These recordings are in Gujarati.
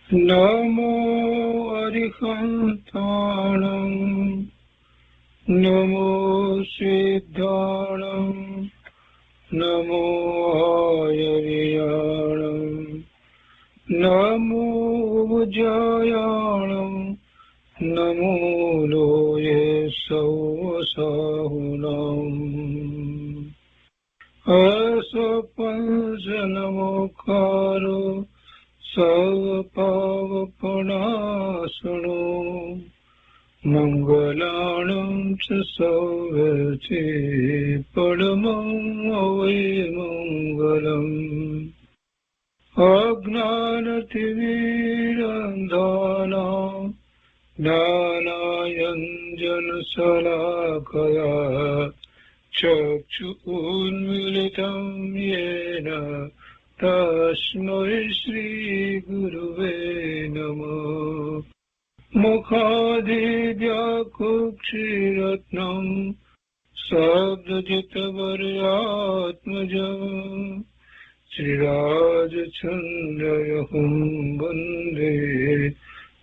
નમો અરિહંતાણં નમો સિદ્ધાણં નમો આયર્યાણં નમો ઉજ્જયાણં નમો લોયે સૌસાહુનં અસપંસનમોકારો સર્વપાવપનાશનો મંગલાણં ચ સૌવર્તે પરમં અવૈમંગલम् અજ્ઞાનતિમિરંધાનાં જ્ઞાનાંજનશલાકયા ચક્ષુન્મીલિतं येन તસ્મૈ શ્રીગુરવે નમઃ મુખાદિવ્યાકુક્ષિરત્નં શબ્દજિતવર્યાત્મજં શ્રીરાજચन्द्रयहुं વन्दે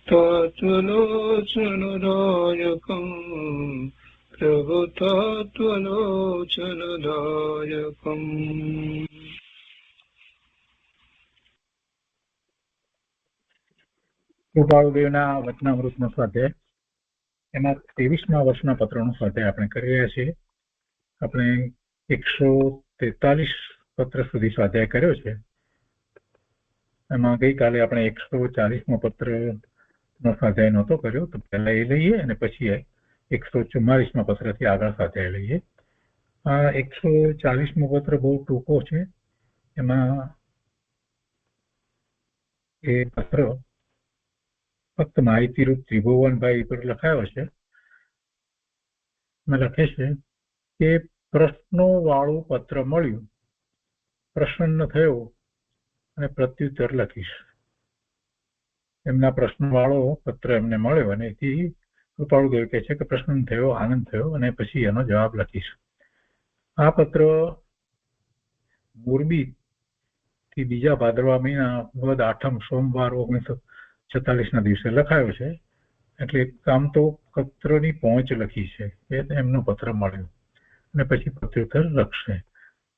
તત્વલોચનદાયકम् પ્રભુતત્વલોચનદાયકम् કૃપાળુદેવના વચનામૃતનો સ્વાધ્યાય એમાં 23મા વર્ષના પત્રનો સ્વાધ્યાય આપણે કરી રહ્યા છીએ. આપણે 143 પત્ર સુધી સ્વાધ્યાય કર્યો છે. એમાં ગઈકાલે આપણે 140મો પત્રનો સ્વાધ્યાય નહોતો કર્યો, તો પહેલા એ લઈએ અને પછી 144મા પત્રથી આગળ સ્વાધ્યાય લઈએ. આ 140મો પત્ર બહુ ટૂંકો છે. એમાં એ પત્ર ફક્ત માહિતીરૂપ ત્રિભુવનભાઈ પર લખાયો છે. લખે છે કે પ્રશ્નો વાળું પત્ર મળ્યું, પ્રસન્ન થયો અને પ્રત્યુત્તર લખીશ. એમના પ્રશ્નો વાળો પત્ર એમને મળ્યો અને એથી કૃપાળુદેવ કહે છે કે પ્રસન્ન થયો, આનંદ થયો અને પછી એનો જવાબ લખીશ. આ પત્ર મોરબી થી બીજા ભાદરવા મહિના વદ 8મ સોમવાર 1946ના દિવસે લખાયો છે. એટલે આમ તો પત્રની પહોંચ લખી છે, એ એમનો પત્ર મળ્યો અને પછી પ્રત્યુત્તર લખશે.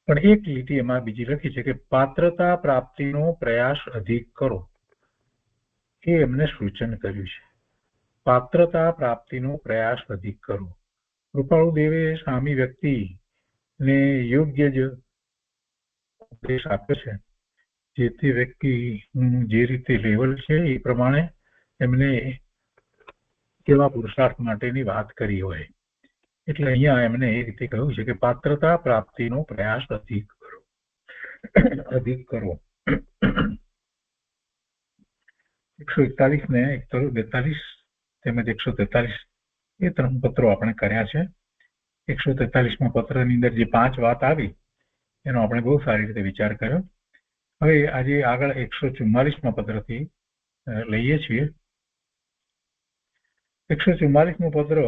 પણ એક લીટી એમાં બીજી લખી છે કે પાત્રતા પ્રાપ્તિનો પ્રયાસ અધિક કરો, એ એમને સૂચન કર્યું છે. પાત્રતા પ્રાપ્તિનો પ્રયાસ અધિક કરો. કૃપાળુદેવે સામી વ્યક્તિને યોગ્ય જ ઉપદેશ આપ્યો છે. જે તે વ્યક્તિનું જે રીતે લેવલ છે એ પ્રમાણે એમને કેવા પુરુષાર્થ માટેની વાત કરી હોય. એટલે અહીંયા એમને એ રીતે કહ્યું છે કે પાત્રતા પ્રાપ્તિનો પ્રયાસ અધિક કરો. 141 ને 142 તેમજ 143 એ 3 પત્રો આપણે કર્યા છે. 143મા પત્રની અંદર જે 5 વાત આવી એનો આપણે બહુ સારી રીતે વિચાર કર્યો. હવે આજે આગળ 144મા પત્રથી લઈએ છીએ. 144મો પત્ર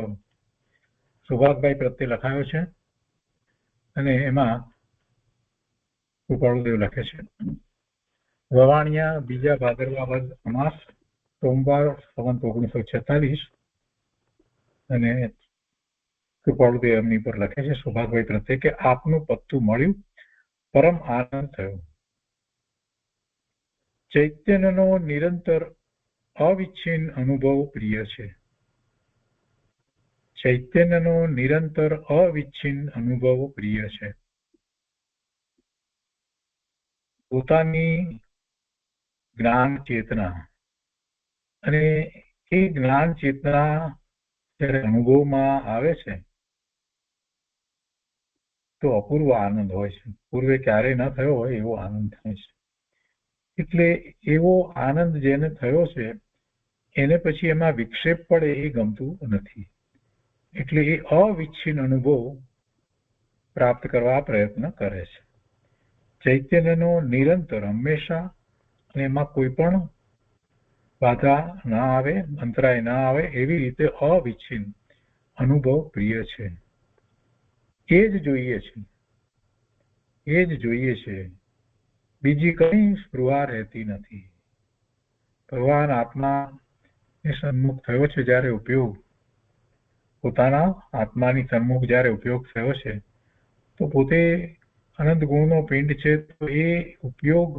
સુભાષભાઈ પ્રત્યે લખાયો છે અને એમાં કૃપાળુદેવ લખે છે વવાણિયા બીજા ભાદરવા વદ અમાસ સોમવાર સંવત 1946 અને કૃપાળુદેવ એમની પર લખે છે સુભાષભાઈ પ્રત્યે કે આપનું પત્તું મળ્યું, પરમ આનંદ થયો. ચૈતન્યનો નિરંતર અવિચ્છિન્ન અનુભવ પ્રિય છે. ચૈતન્યનો નિરંતર અવિચ્છિન્ન અનુભવ પ્રિય છે. પોતાની જ્ઞાન ચેતના અને એ જ્ઞાન ચેતના જ્યારે અનુભવમાં આવે છે તો અપૂર્વ આનંદ હોય છે. પૂર્વે ક્યારેય ન થયો હોય એવો આનંદ થાય છે. એટલે એવો આનંદ જેને થયો છે એને પછી એમાં વિક્ષેપ પડે એ ગમતું નથી. એટલે એ અવિચ્છિન્ન અનુભવ પ્રાપ્ત કરવા પ્રયત્ન કરે છે. ચૈતન્યનો નિરંતર હંમેશા, અને એમાં કોઈ પણ બાધા ના આવે, અંતરાય ના આવે એવી રીતે અવિચ્છિન્ન અનુભવ પ્રિય છે. એ જ જોઈએ છે, એ જ જોઈએ છે. બીજી કઈ સ્પૃહા રહેતી નથી. ભગવાન આત્મા એ સન્મુખ થયો છે જ્યારે ઉપયોગ, પોતાના આત્માની સન્મુખ જ્યારે ઉપયોગ થયો છે તો પોતે અનંત ગુણનો પિંડ છે, તો એ ઉપયોગ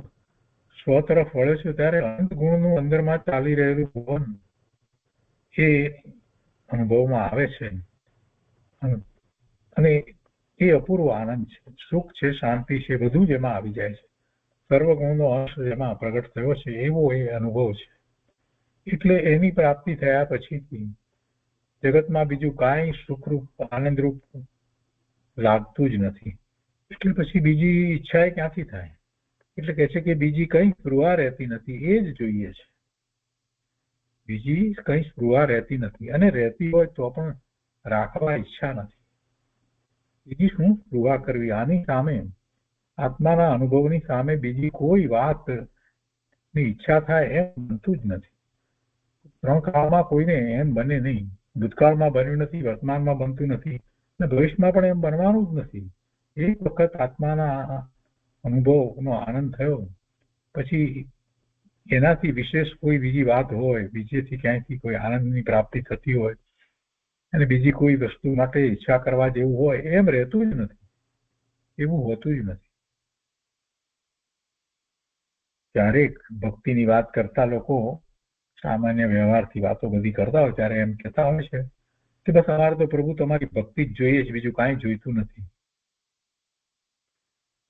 સ્વ તરફ વળ્યો છે ત્યારે અનંત ગુણનું અંદરમાં ચાલી રહેલું ભવન એ અનુભવમાં આવે છે અને એ અપૂર્વ આનંદ છે, સુખ છે, શાંતિ છે, બધું જ એમાં આવી જાય છે. સર્વગુણનો અંશ જેમાં પ્રગટ થયો છે એવો એ અનુભવ છે. એટલે એની પ્રાપ્તિ થયા પછીથી જગતમાં બીજું કાંઈ સુખરૂપ આનંદરૂપ લાગતું જ નથી. એટલે પછી બીજી ઈચ્છા ક્યાંથી થાય? એટલે કહે છે કે બીજી કઈ સ્પૃહા રહેતી નથી, એ જ જોઈએ છે. બીજી કઈ સ્પૃહા રહેતી નથી, અને રહેતી હોય તો પણ રાખવા ઈચ્છા નથી. બીજી શું સ્પૃહા કરવી? આની સામે, આત્માના અનુભવની સામે બીજી કોઈ વાત ની ઈચ્છા થાય એમ બનતું જ નથી. ત્રણ કાળમાં કોઈને એમ બને નહીં. ભૂતકાળમાં બન્યું નથી, વર્તમાનમાં બનતું નથી, અને ભવિષ્યમાં પણ એમ બનવાનું જ નથી. એક વખત આત્માના અનુભવનો આનંદ થયો પછી એનાથી વિશેષ કોઈ બીજી વાત હોય, બીજેથી ક્યાંયથી કોઈ આનંદની પ્રાપ્તિ થતી હોય અને બીજી કોઈ વસ્તુ માટે ઈચ્છા કરવા જેવું હોય એમ રહેતું જ નથી, એવું હોતું જ નથી. ક્યારેક ભક્તિની વાત કરતા લોકો સામાન્ય વ્યવહારથી વાતો બધી કરતા હોય ત્યારે એમ કહેતા હોય છે કે બસ અમારે તો પ્રભુ તમારી ભક્તિ જ જોઈએ છે, બીજું કાંઈ જોઈતું નથી.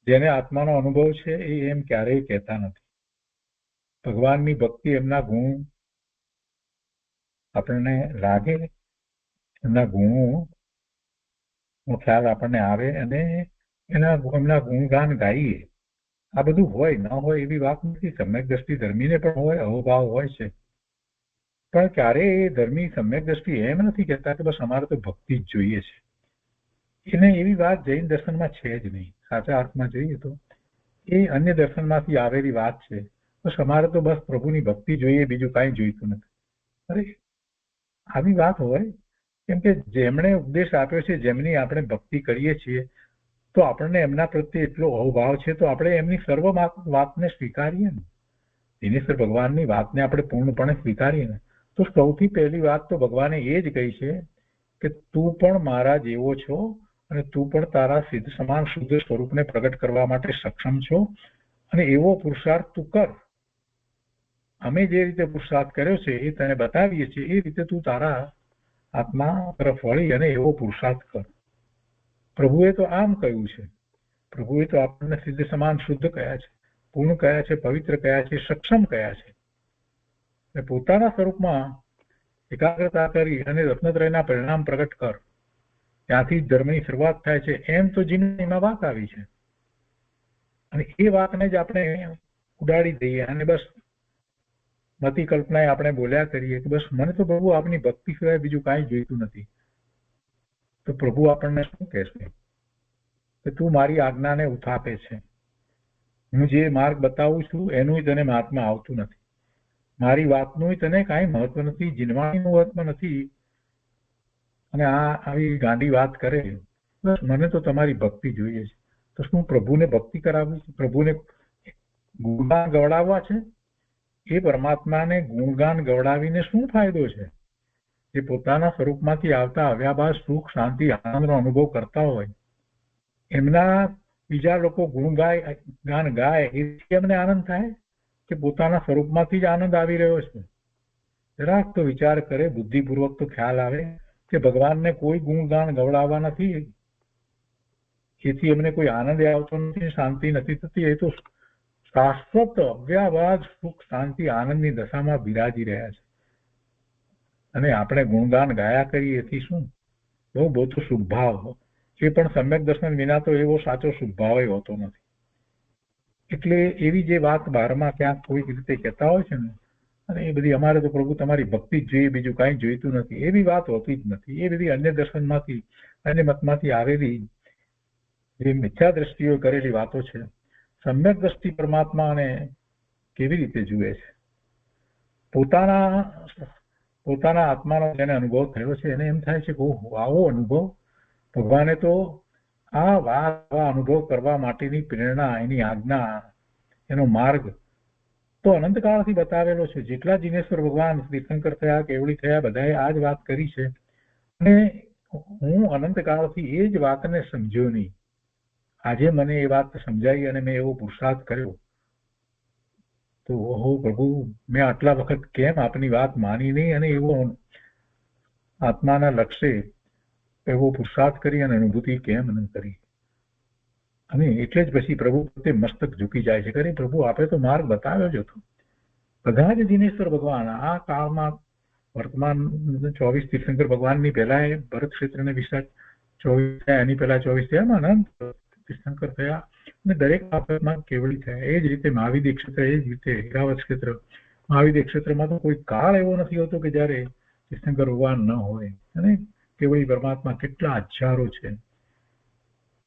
જેને આત્માનો અનુભવ છે એ એમ ક્યારેય કહેતા નથી. ભગવાનની ભક્તિ, એમના ગુણ આપણને લાગે, એમના ગુણોનો ખ્યાલ આપણને આવે અને એમના ગુણગાન ગાઈએ. આ બધું હોય ન હોય એવી વાત નથી. સમ્યક દ્રષ્ટિ ધર્મીને પણ હોય, અહોભાવ હોય છે, પણ ક્યારેય એ ધર્મી સમ્યક દ્રષ્ટિ એમ નથી કહેતા કે બસ અમારે તો ભક્તિ જ જોઈએ છે. એને એવી વાત જૈન દર્શનમાં છે જ નહીં. સાચા અર્થમાં જોઈએ તો એ અન્ય દર્શનમાંથી આવેલી વાત છે. બસ અમારે તો બસ પ્રભુની ભક્તિ જોઈએ, બીજું કાંઈ જોઈતું નથી. અરે આવી વાત હોય, કેમ કે જેમણે ઉપદેશ આપ્યો છે, જેમની આપણે ભક્તિ કરીએ છીએ, તો આપણને એમના પ્રત્યે એટલો અહોભાવ છે તો આપણે એમની સર્વ વાતને સ્વીકારીએ ને. દિનેશ્વર ભગવાનની વાતને આપણે પૂર્ણપણે સ્વીકારીએ ને તો સૌથી પહેલી વાત તો ભગવાને એ જ કહી છે કે તું પણ મારા જેવો છો અને તું પણ તારા સિદ્ધ સમાન શુદ્ધ સ્વરૂપને પ્રગટ કરવા માટે સક્ષમ છો, અને એવો પુરુષાર્થ તું કર. અમે જે રીતે પુરુષાર્થ કર્યો છે એ તને બતાવીએ છીએ, એ રીતે તું તારા આત્મા તરફ વળી અને એવો પુરુષાર્થ કર. પ્રભુએ તો આમ કહ્યું છે. પ્રભુએ તો આપણને સિદ્ધ સમાન શુદ્ધ કયા છે, પૂર્ણ કયા છે, પવિત્ર કયા છે, સક્ષમ કયા છે. પોતાના સ્વરૂપમાં એકાગ્રતા કરી અને રત્નત્રયના પરિણામ પ્રગટ કર. ત્યાંથી ધર્મની શરૂઆત થાય છે એમ તો જીવનમાં વાત આવી છે. અને એ વાતને જ આપણે ઉડાડી દઈએ અને બસ મતિ કલ્પનાએ આપણે બોલ્યા કરીએ કે બસ મને તો પ્રભુ આપની ભક્તિ સિવાય બીજું કાંઈ જોઈતું નથી. તો પ્રભુ આપણને શું કહેશે કે તું મારી આજ્ઞાને ઉથાપે છે, હું જે માર્ગ બતાવું છું એનું તને મહાત્મા આવતું નથી, મારી વાતનું તને કાંઈ મહત્વ નથી, જીનવાણીનું મહત્વ નથી, અને આવી ગાંડી વાત કરે. બસ મને તો તમારી ભક્તિ જોઈએ છે. તો શું પ્રભુને ભક્તિ કરાવવી છે? પ્રભુને ગુણગાન ગવડાવવા છે? એ પરમાત્માને ગુણગાન ગવડાવીને શું ફાયદો છે? જે પોતાના સ્વરૂપમાંથી આવતા આવ્યા બાદ સુખ, શાંતિ, આનંદનો અનુભવ કરતા હોય, એમના બીજા લોકો ગુણગાન ગાય એથી એમને આનંદ થાય કે પોતાના સ્વરૂપમાંથી જ આનંદ આવી રહ્યો છે? જરાક તો વિચાર કરે, બુદ્ધિપૂર્વક તો ખ્યાલ આવે કે ભગવાનને કોઈ ગુણગાન ગવડાવવા નથી, એથી એમને કોઈ આનંદ આવતો નથી, શાંતિ નથી થતી. એ તો શાશ્વત અવ્યાવાદ સુખ, શાંતિ, આનંદની દશામાં બિરાજી રહ્યા છે. અને આપણે ગુણગાન ગાયા કરીએ એથી શું? બહુ તો શુભભાવ, એ પણ સમ્યક દર્શન વિના તો એવો સાચો શુભભાવ હોતો નથી. એટલે એવી જે વાત બહારમાં ક્યાંક કોઈક રીતે કહેતા હોય છે ને, અને એ બધી અમારે તો પ્રભુ તમારી ભક્તિ જ જોઈએ, બીજું કાંઈ જોઈતું નથી, એવી વાત હોતી જ નથી. એ બધી અન્ય દર્શનમાંથી, અન્ય મતમાંથી આવેલી જે મિથ્યા દ્રષ્ટિઓ કરેલી વાતો છે. સમ્યક દ્રષ્ટિ પરમાત્માને કેવી રીતે જુએ છે? પોતાના આત્માનો જેને અનુભવ થયો છે એને એમ થાય છે કે આવો અનુભવ, ભગવાને તો આ અનુભવ કરવા માટેની પ્રેરણા, એની આજ્ઞા, એનો માર્ગ તો અનંતકાળથી બતાવેલો છે. જેટલા જીનેશ્વર ભગવાન, તીર્થંકર થયા, કેવડી થયા, બધાએ આ જ વાત કરી છે. અને હું અનંતકાળથી એ જ વાતને સમજ્યો નહીં. આજે મને એ વાત સમજાઈ અને મેં એવો પુરુષાર્થ કર્યો તો ઓહો પ્રભુ, મેં આટલા વખત કેમ આપની વાત માની નહીં અને એવો આત્માના લક્ષ્ય એવો પુરુષાર્થ કરી અને અનુભૂતિ કેમ ન કરી. અને એટલે જ પછી પ્રભુ પોતે મસ્તક ઝૂકી જાય છે. કરે પ્રભુ, આપે તો માર્ગ બતાવ્યો જ હતો. બધા જ દિનેશ્વર ભગવાન આ કાળમાં વર્તમાન 24 તીર્થંકર ભગવાનની પહેલા ભરત ક્ષેત્રને વિશાળ 24 થયા, એની પહેલા 24 થયા, અનંત તીર્થંકર થયા અને દરેક બાબતમાં કેવડી થયા. એ જ રીતે મહાવિદ્ય ક્ષેત્ર, એ જ રીતે હીરાવત ક્ષેત્ર. મહાવિદ્ય ક્ષેત્રમાં તો કોઈ કાળ એવો નથી હોતો કે જયારે તીર્થંકર ભગવાન ન હોય. અને કેવડી પરમાત્મા કેટલા હજારો છે.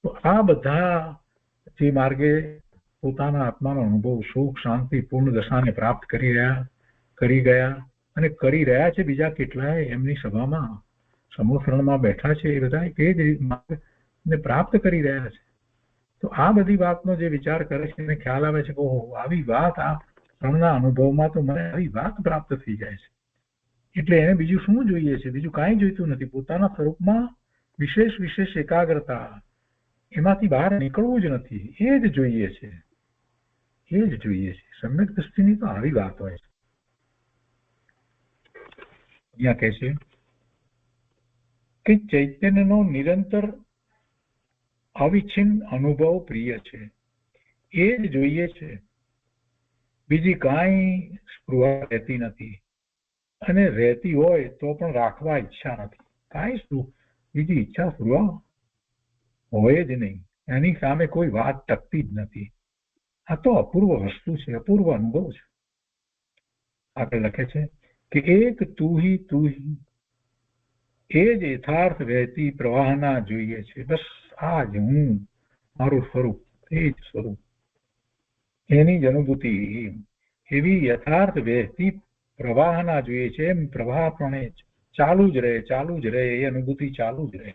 તો આ બધા જે માર્ગે પોતાના આત્માનો અનુભવ, સુખ, શાંતિ, પૂર્ણ દશાને પ્રાપ્ત કરી ગયા અને કરી રહ્યા છે. બીજા કેટલાય એમની સભામાં સમૂહમાં બેઠા છે. એ બધા એ જ માર્ગને પ્રાપ્ત કરી રહ્યા છે. તો આ બધી વાતનો જે વિચાર કરે છે એને ખ્યાલ આવે છે કે ઓહો, આવી વાત આ ક્ષણના અનુભવમાં તો મને આવી વાત પ્રાપ્ત થઈ જાય છે. એટલે એને બીજું શું જોઈએ છે? બીજું કાંઈ જોઈતું નથી. પોતાના સ્વરૂપમાં વિશેષ એકાગ્રતા, એમાંથી બહાર નીકળવું જ નથી. એ જ જોઈએ છે, એ જ જોઈએ છે. સમ્યક દ્રષ્ટિની તો આવી વાત હોય છે. અહીંયા કહે છે કે ચૈતન્યનો નિરંતર અવિચ્છિન્ન અનુભવ પ્રિય છે. એ જ જોઈએ છે. બીજી કાંઈ સ્પૃહા રહેતી નથી. અને રહેતી હોય તો પણ રાખવા ઈચ્છા નથી. કાંઈ બીજી ઈચ્છા સ્પૃહા હોય જ નહીં. એની સામે કોઈ વાત ટકતી જ નથી. આ તો અપૂર્વ વસ્તુ છે, અપૂર્વ અનુભવ છે. આગળ લખે છે કે એક તું ही એ જ યથાર્થ વહેતી પ્રવાહના જોઈએ છે. બસ આ જ હું, મારું સ્વરૂપ, એ જ સ્વરૂપ, એની જ અનુભૂતિ. એવી યથાર્થ વહેતી પ્રવાહના જોઈએ છે. એમ પ્રવાહ પણ ચાલુ જ રહે, એ અનુભૂતિ ચાલુ જ રહે.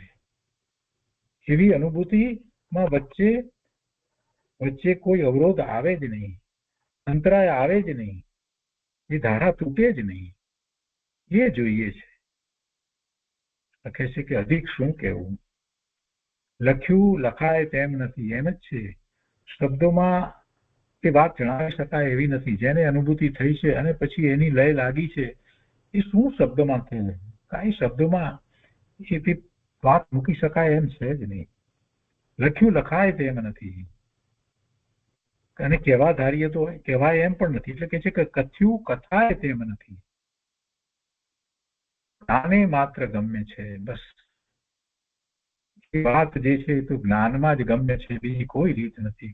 એવી અનુભૂતિમાં વચ્ચે કોઈ અવરોધ આવે જ નહીં, અંતરાય આવે જ નહીં, એ ધારા તૂટે જ નહીં. એ જોઈએ છે. લખે છે કે અધિક શું કહેવું, લખ્યું લખાય તેમ નથી. એમ જ છે. શબ્દોમાં એ વાત જણાવી શકાય એવી નથી. જેને અનુભૂતિ થઈ છે અને પછી એની લય લાગી છે, એ શું શબ્દમાં થયું? કાંઈ શબ્દોમાં એ વાત મૂકી શકાય એમ છે જ નહીં. લખ્યું લખાય તેમ નથી અને કહેવા ધારીએ તો કહેવાય એમ પણ નથી. એટલે કે છે કે કથ્યું કથાય તેમ નથી. જ્ઞાને માત્ર ગમ્ય છે. બસ એ વાત જે છે એ તો જ્ઞાનમાં જ ગમ્ય છે. બીજી કોઈ રીત નથી.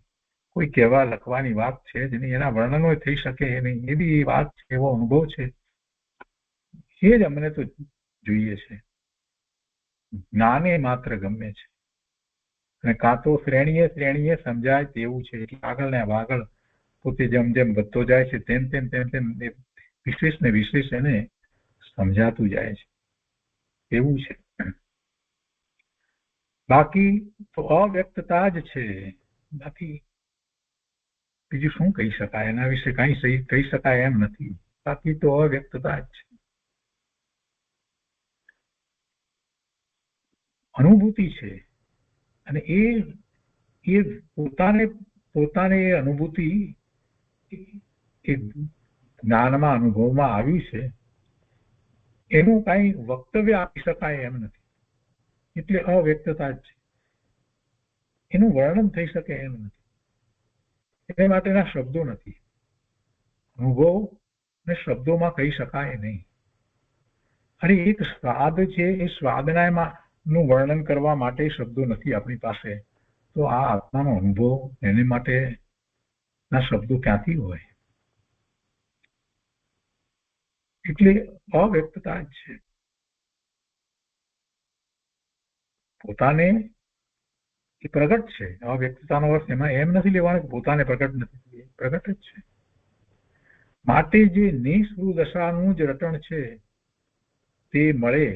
કોઈ કહેવા લખવાની વાત છે જ નહીં. એના વર્ણનો થઈ શકે એ નહીં. એ બી એ વાત છે, એવો અનુભવ છે. એ જ અમને તો જોઈએ છે. જ્ઞાને માત્ર ગમ્ય છે. અને કાં તો શ્રેણીએ સમજાય તેવું છે. એટલે આગળ ને આગળ પોતે જેમ જેમ વધતો જાય છે તેમ તેમ વિશેષ એને સમજાતું જાય છે. એવું છે. બાકી તો અવ્યક્તતા જ છે. બાકી બીજું શું કહી શકાય? એના વિશે કઈ કહી શકાય એમ નથી. બાકી તો અવ્યક્તતા જ છે. અનુભૂતિ છે. અને એ પોતાને એ અનુભૂતિ એ જ્ઞાનમાં અનુભવમાં આવ્યું છે. એનું કઈ વક્તવ્ય આપી શકાય એમ નથી. એટલે અવ્યક્તતા જ છે. એનું વર્ણન થઈ શકે એમ નથી. એને માટેના શબ્દો નથી. અનુભવ ને શબ્દોમાં કહી શકાય નહીં. અને એક સ્વાદ છે, એ સ્વાદના નું વર્ણન કરવા માટે શબ્દો નથી આપણી પાસે. તો આ આત્માનો અનુભવ, એને માટે ના શબ્દો ક્યાંથી હોય? એટલે અવ્યક્તતા જ છે. પોતાને એ પ્રગટ છે. અવ્યક્તતાનો અર્થ એમાં એમ નથી લેવાનો કે પોતાને પ્રગટ નથી, પ્રગટ જ છે. માટે જે નિસ્પૃહ દશાનું જ રટણ છે તે મળે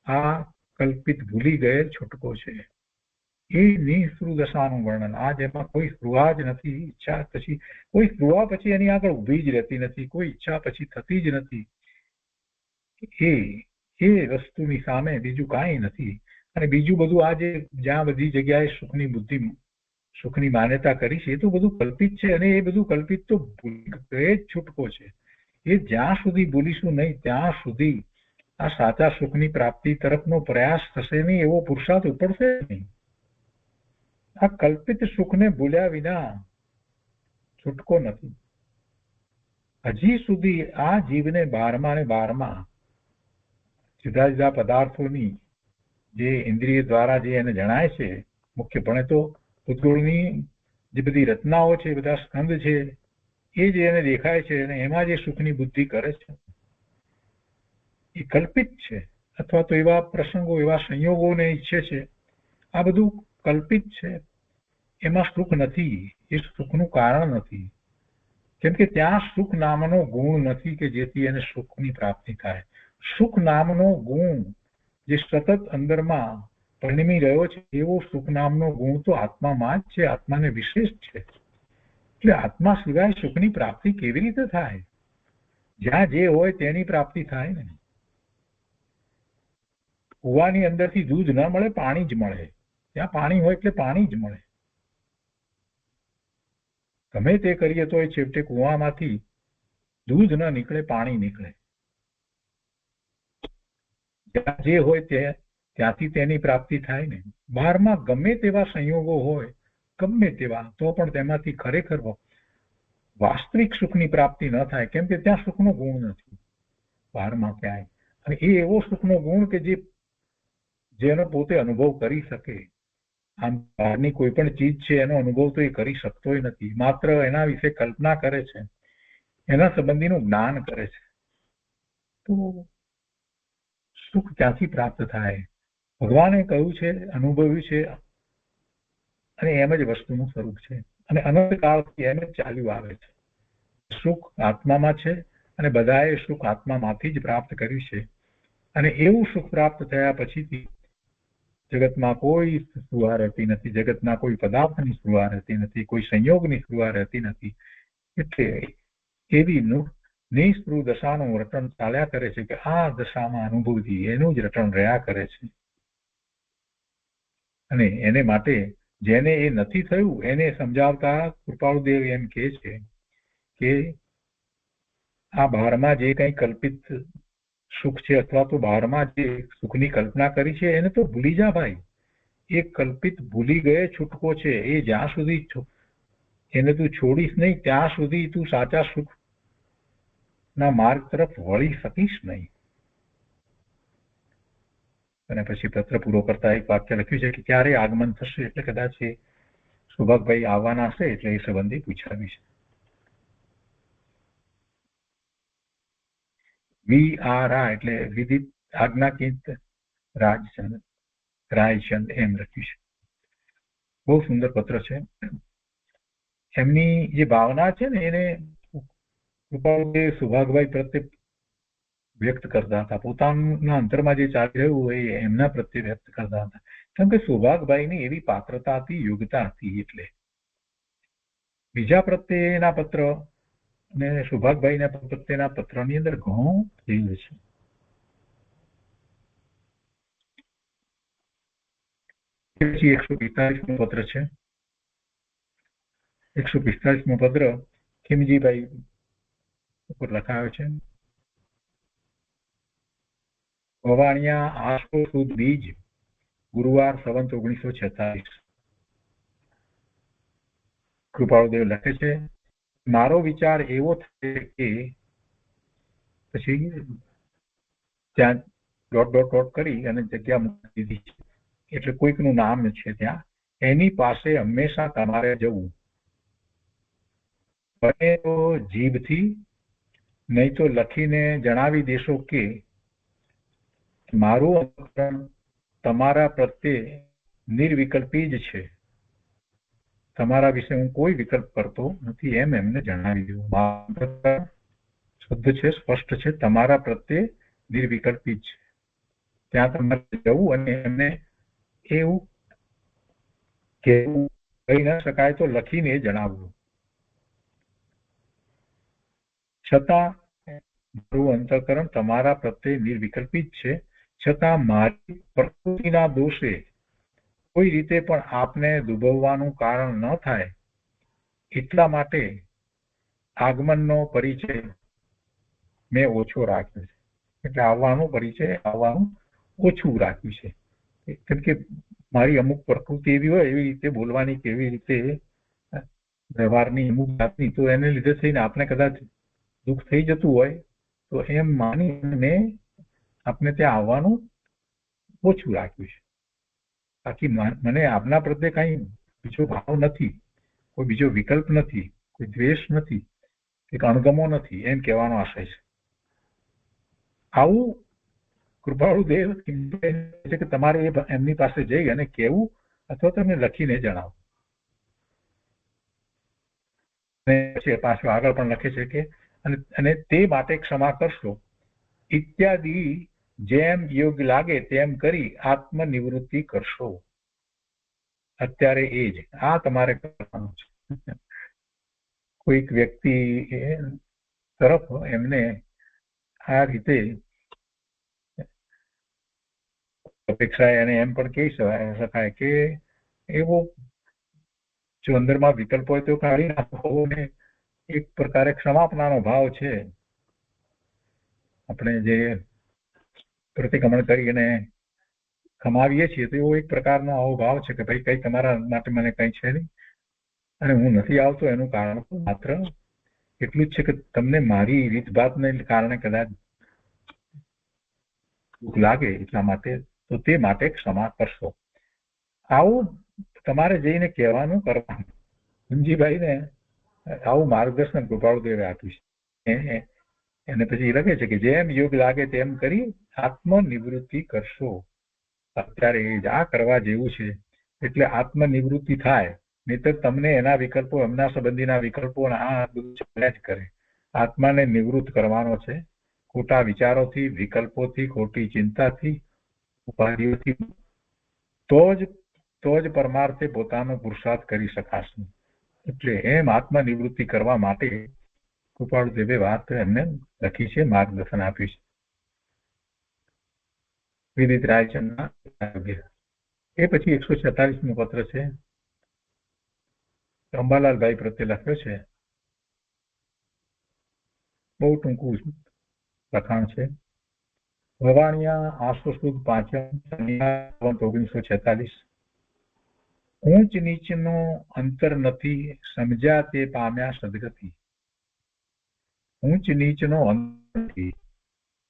આ કલ્પિત ભૂલી ગયેલ છૂટકો છે. એ નિસ્પૃહ દશાનું વર્ણન. આ જેમાં કોઈ સ્પૃહા જ નથી, ઈચ્છા પછી કોઈ સ્પૃહા પછી એની આગળ ઊભી જ રહેતી નથી, કોઈ ઈચ્છા પછી થતી જ નથી. એ વસ્તુની સામે બીજું કાંઈ નથી. અને બીજું બધું આ જે જ્યાં બધી જગ્યાએ સુખની બુદ્ધિ, સુખની માન્યતા કરી છે, એ તો બધું કલ્પિત છે. અને એ બધું કલ્પિત તો ભૂલી જ છૂટકો છે. એ જ્યાં સુધી ભૂલીશું નહીં ત્યાં સુધી આ સાચા સુખની પ્રાપ્તિ તરફનો પ્રયાસ થશે નહીં, એવો પુરુષાર્થ ઉપડશે નહીં. આ કલ્પિત સુખને ભૂલ્યા વિના છૂટકો નથી. હજી સુધી આ જીવને 12મા ને 12મા જુદા જુદા પદાર્થોની જે ઇન્દ્રિય દ્વારા જે એને જણાય છે, મુખ્યપણે તો ભૂતગોળની જે બધી રચનાઓ છે, બધા સ્કંદ છે, એ જે એને દેખાય છે અને એમાં જે સુખની બુદ્ધિ કરે છે એ કલ્પિત છે. અથવા તો એવા પ્રસંગો, એવા સંયોગોને ઈચ્છે છે, આ બધું કલ્પિત છે. એમાં સુખ નથી, એ સુખનું કારણ નથી. કેમ કે ત્યાં સુખ નામનો ગુણ નથી કે જેથી એને સુખની પ્રાપ્તિ થાય. સુખ નામનો ગુણ જે સતત અંદરમાં પરિણમી રહ્યો છે, એવો સુખ નામનો ગુણ તો આત્મામાં જ છે, આત્માને વિશેષ છે. એટલે આત્મા સિવાય સુખની પ્રાપ્તિ કેવી રીતે થાય? જ્યાં જે હોય તેની પ્રાપ્તિ થાય ને. કુવાની અંદરથી દૂધ ન મળે, પાણી જ મળે. ત્યાં પાણી હોય એટલે પાણી જ મળે. ગમે તે કરીએ તો એ છેવટે કુવામાંથી દૂધ ન નીકળે, પાણી નીકળે. જ્યાં જે હોય ત્યાંથી તેની પ્રાપ્તિ થાય ને. બહારમાં ગમે તેવા સંયોગો હોય, ગમે તેવા, તો પણ તેમાંથી ખરેખર વાસ્તવિક સુખની પ્રાપ્તિ ન થાય. કેમ કે ત્યાં સુખનો ગુણ નથી બહારમાં ક્યાંય. અને એ એવો સુખનો ગુણ કે જેનો પોતે અનુભવ કરી શકે. આમ બહારની કોઈ પણ ચીજ છે એનો અનુભવ તો એ કરી શકતો નથી, માત્ર એના વિશે કલ્પના કરે છે, એના સંબંધીનું જ્ઞાન કરે છે. તો સુખ ક્યાંથી પ્રાપ્ત થાય? ભગવાને કહ્યું છે, અનુભવ્યું છે, અને એમ જ વસ્તુનું સ્વરૂપ છે. અને અનંતકાળથી એમ જ ચાલ્યું આવે છે. સુખ આત્મામાં છે અને બધાએ સુખ આત્મામાંથી જ પ્રાપ્ત કર્યું છે. અને એવું સુખ પ્રાપ્ત થયા પછીથી જગતમાં કોઈ સ્પૃહા રહેતી નથી, જગતના કોઈ પદાર્થની સ્પૃહા રહેતી નથી, કોઈ સંયોગની સ્પૃહા રહેતી નથી. એટલે એવી નિસ્પૃહ દશાનું રટણ ચાલ્યા કરે છે કે આ દશામાં અનુભૂતિ એનું જ રટણ રહ્યા કરે છે. અને એને માટે જેને એ નથી થયું એને સમજાવતા કૃપાળુદેવ એમ કહે છે કે આ બહારમાં જે કંઈ કલ્પિત સુખ છે, અથવા તો બહારમાં જે સુખની કલ્પના કરી છે, એને તો ભૂલી જા ભાઈ. એ કલ્પિત ભૂલી ગયે છૂટકો છે. એ જ્યાં સુધી એને તું છોડીશ નહીં ત્યાં સુધી તું સાચા સુખ ના માર્ગ તરફ વળી શકીશ નહીં. અને પછી પત્ર પૂરો કરતા એક વાક્ય લખ્યું છે કે ક્યારે આગમન થશે, એટલે કદાચ એ સુભાગભાઈ આવવાના હશે એટલે એ સંબંધી પૂછાવી છે. VRA એટલે વિદિત આજ્ઞાકિત રાયચંદ એમ લખ્યું છે. બહુ સુંદર પત્ર છે. એમની જે ભાવના છે ને એને કૃપાળુદેવ સુભાગભાઈ પ્રત્યે વ્યક્ત કરતા હતા. પોતાના અંતરમાં જે ચાલી રહ્યું હોય એમના પ્રત્યે વ્યક્ત કરતા હતા. કેમ કે સુભાગભાઈની એવી પાત્રતા હતી, યોગ્યતા હતી. એટલે બીજા પ્રત્યેના પત્ર અને સુભાગભાઈના પ્રત્યેના પત્રની અંદર ઘણો ફેર છે. પછી 145મો પત્ર છે. 145મો પત્ર ખીમજીભાઈ ઉપર લખાયો છે. વવાણિયા આસો સુદ બીજ, ગુરુવાર સંવત 1946. કૃપાળુદેવ લખે છે, મારો વિચાર એવો થાય કે પછી ત્યાં ડોટ કરી અને જગ્યા મૂકી દીધી છે. એટલે કોઈકનું નામ છે ત્યાં. એની પાસે હંમેશા તમારે જવું, બને તો જીભથી, નહીં તો લખીને જણાવી દેશો કે મારું અંતઃકરણ તમારા પ્રત્યે નિર્વિકલ્પી જ છે. તમારા વિશે હું કોઈ વિકલ્પ કરતો નથી એમ એમને જણાવી દેવું. શુદ્ધ છે, સ્પષ્ટ છે, તમારા પ્રત્યે નિર્વિકલ્પી જ છે. ત્યાં તમારે જવું અને એમને એવું કહેવું કહી ન શકાય તો લખીને જણાવવું. છતાં મારું અંતઃકરણ તમારા પ્રત્યે નિર્વિકલ્પિત છે, છતાં મારી પ્રકૃતિના દોષે કોઈ રીતે પણ આપને દુભવવાનું કારણ ન થાય એટલા માટે આગમનનો પરિચય મેં ઓછો રાખ્યો છે. એટલે આવવાનું ઓછું રાખ્યું છે. કેમ કે મારી અમુક પ્રકૃતિ એવી હોય, એવી રીતે બોલવાની, કેવી રીતે વ્યવહારની અમુક જાતની, તો એને લીધે થઈને આપણે કદાચ દુઃખ થઈ જતું હોય તો એમ માનીને આપણે ત્યાં આવવાનું ઓછું રાખ્યું છે. બાકી મને આપના પ્રત્યે કઈ બીજો ભાવ નથી, કોઈ બીજો વિકલ્પ નથી, કોઈ દ્વેષ નથી, એક અણગમો નથી, એમ કહેવાનો આશય છે. આવું કૃપાળુ દેવ છે કે તમારે એમની પાસે જઈ અને કહેવું અથવા તમે લખીને જણાવો. પાછું આગળ પણ લખે છે કે અને તે માટે ક્ષમા કરશો ઇત્યાદિ જેમ યોગ લાગે તેમ કરી આત્મનિવૃત્તિ કરશો. અત્યારે એ જ આ તમારે કરવાનું છે. કોઈક વ્યક્તિ તરફ એમને આ રીતે અપેક્ષા એને એમ પણ કહી શકાય કે એવો જો અંદરમાં વિકલ્પ હોય તો કાઢી નાખો ને એક પ્રકારે ક્ષમાપનાનો ભાવ છે. આપણે જે પ્રતિક્રમણ કરીને કમાવીએ છીએ તો એવો એક પ્રકારનો આવો ભાવ છે કે ભાઈ કઈ તમારા માટે મને કઈ છે નહીં અને હું નથી આવતો એનું કારણ માત્ર એટલું જ છે કે તમને મારી રીતભાતને કારણે કદાચ દુઃખ લાગે એટલા માટે, તો તે માટે ક્ષમા કરશો. આવું તમારે જઈને કહેવાનું કરવાનું. કુંજીભાઈને આવું માર્ગદર્શન કૃપાળુદેવે આપ્યું છે. એને પછી લખે છે કે જેમ યોગ લાગે તેમ કરી આત્મનિવૃત્તિ કરશો. અત્યારે આ કરવા જેવું છે એટલે આત્મનિવૃત્તિ થાય, નહીતર તમને એના વિકલ્પો, એમના સંબંધીના વિકલ્પો આ બધું ચાલ્યા જ કરે. આત્માને નિવૃત્ત કરવાનો છે ખોટા વિચારોથી, વિકલ્પોથી, ખોટી ચિંતાથી, ઉપાધિઓથી. તો જ પરમાર્થે પોતાનો પુરુષાર્થ કરી શકાશે. એટલે એમ આત્મનિવૃત્તિ કરવા માટે કૃપાળુદેવે વાત એમને લખી છે, માર્ગદર્શન આપ્યું છે. વિદિત રાયચંદના. એ પછી 146મો પત્ર છે, અંબાલાલભાઈ પ્રત્યે લખ્યો છે. બહુ ટૂંકું લખાણ છે. વવાણિયા આસો સુદ 1946. ઊંચ નીચનો અંતર નથી, સમજ્યા તે પામ્યા સદગતિ. ઊંચ નીચનો અંતર નથી,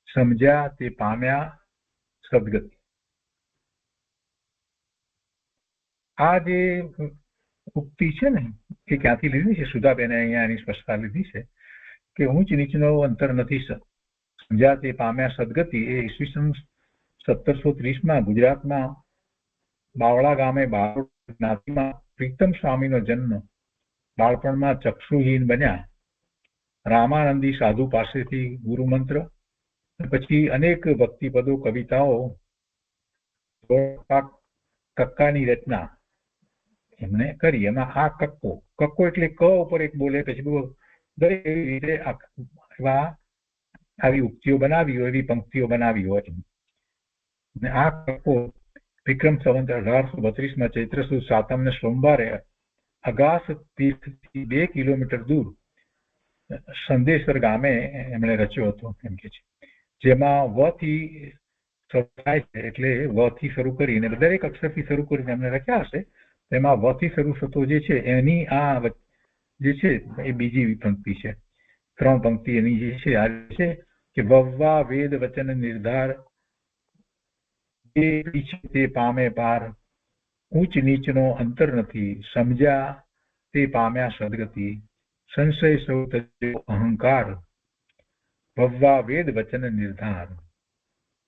સમજ્યા તે પામ્યા સદગતિ. આ જે ઉક્તિ છે ને એ ક્યાંથી લીધી છે? સુધાબેને અહીંયા એની સ્પષ્ટતા લીધી છે કે ઊંચ નીચનો અંતર નથી, સમજ્યા તે પામ્યા સદગતિ. એ ઈસવીસન 1730માં ગુજરાતમાં બાવળા ગામે બારોટ જ્ઞાતિમાં પ્રીતમ સ્વામીનો જન્મ. બાળપણમાં ચક્ષુહીન બન્યા, રામાનંદી સાધુ પાસેથી ગુરુમંત્ર, પછી અનેક ભક્તિપદો, કવિતાઓ, કક્કાની રચના એમણે કરી. એમાં આ કક્કો એટલે ક ઉપર એક બોલે, પછી દરેક એવી રીતે આવી ઉક્તિઓ બનાવી હોય, એવી પંક્તિઓ બનાવી હોય. અને આ કક્કો વિક્રમ સંવત 1832માં ચૈત્ર સુદ 7ને સોમવારે અગાસ તીર્થથી 2 કિલોમીટર દૂર સંદેશ્વર ગામે એમણે રચ્યો હતો એમ કે છે. જેમાં વ થી થાય છે, એટલે વ થી શરૂ કરીને દરેક અક્ષરથી શરૂ કરીને એમણે લખ્યા હશે. તેમાં વ થી શરૂ થતો જે છે એની આ જે છે એ બીજી પંક્તિ છે. 3 પંક્તિ એની જે છે આ છે કે વવ્વા વેદ વચન નિર્ધાર, તે પામે પાર, ઊંચ નીચનો અંતર નથી, સમજ્યા તે પામ્યા સદગતિ, સંશય સૌ તજ્યો અહંકાર, વવ્વા વેદ વચન નિર્ધાર.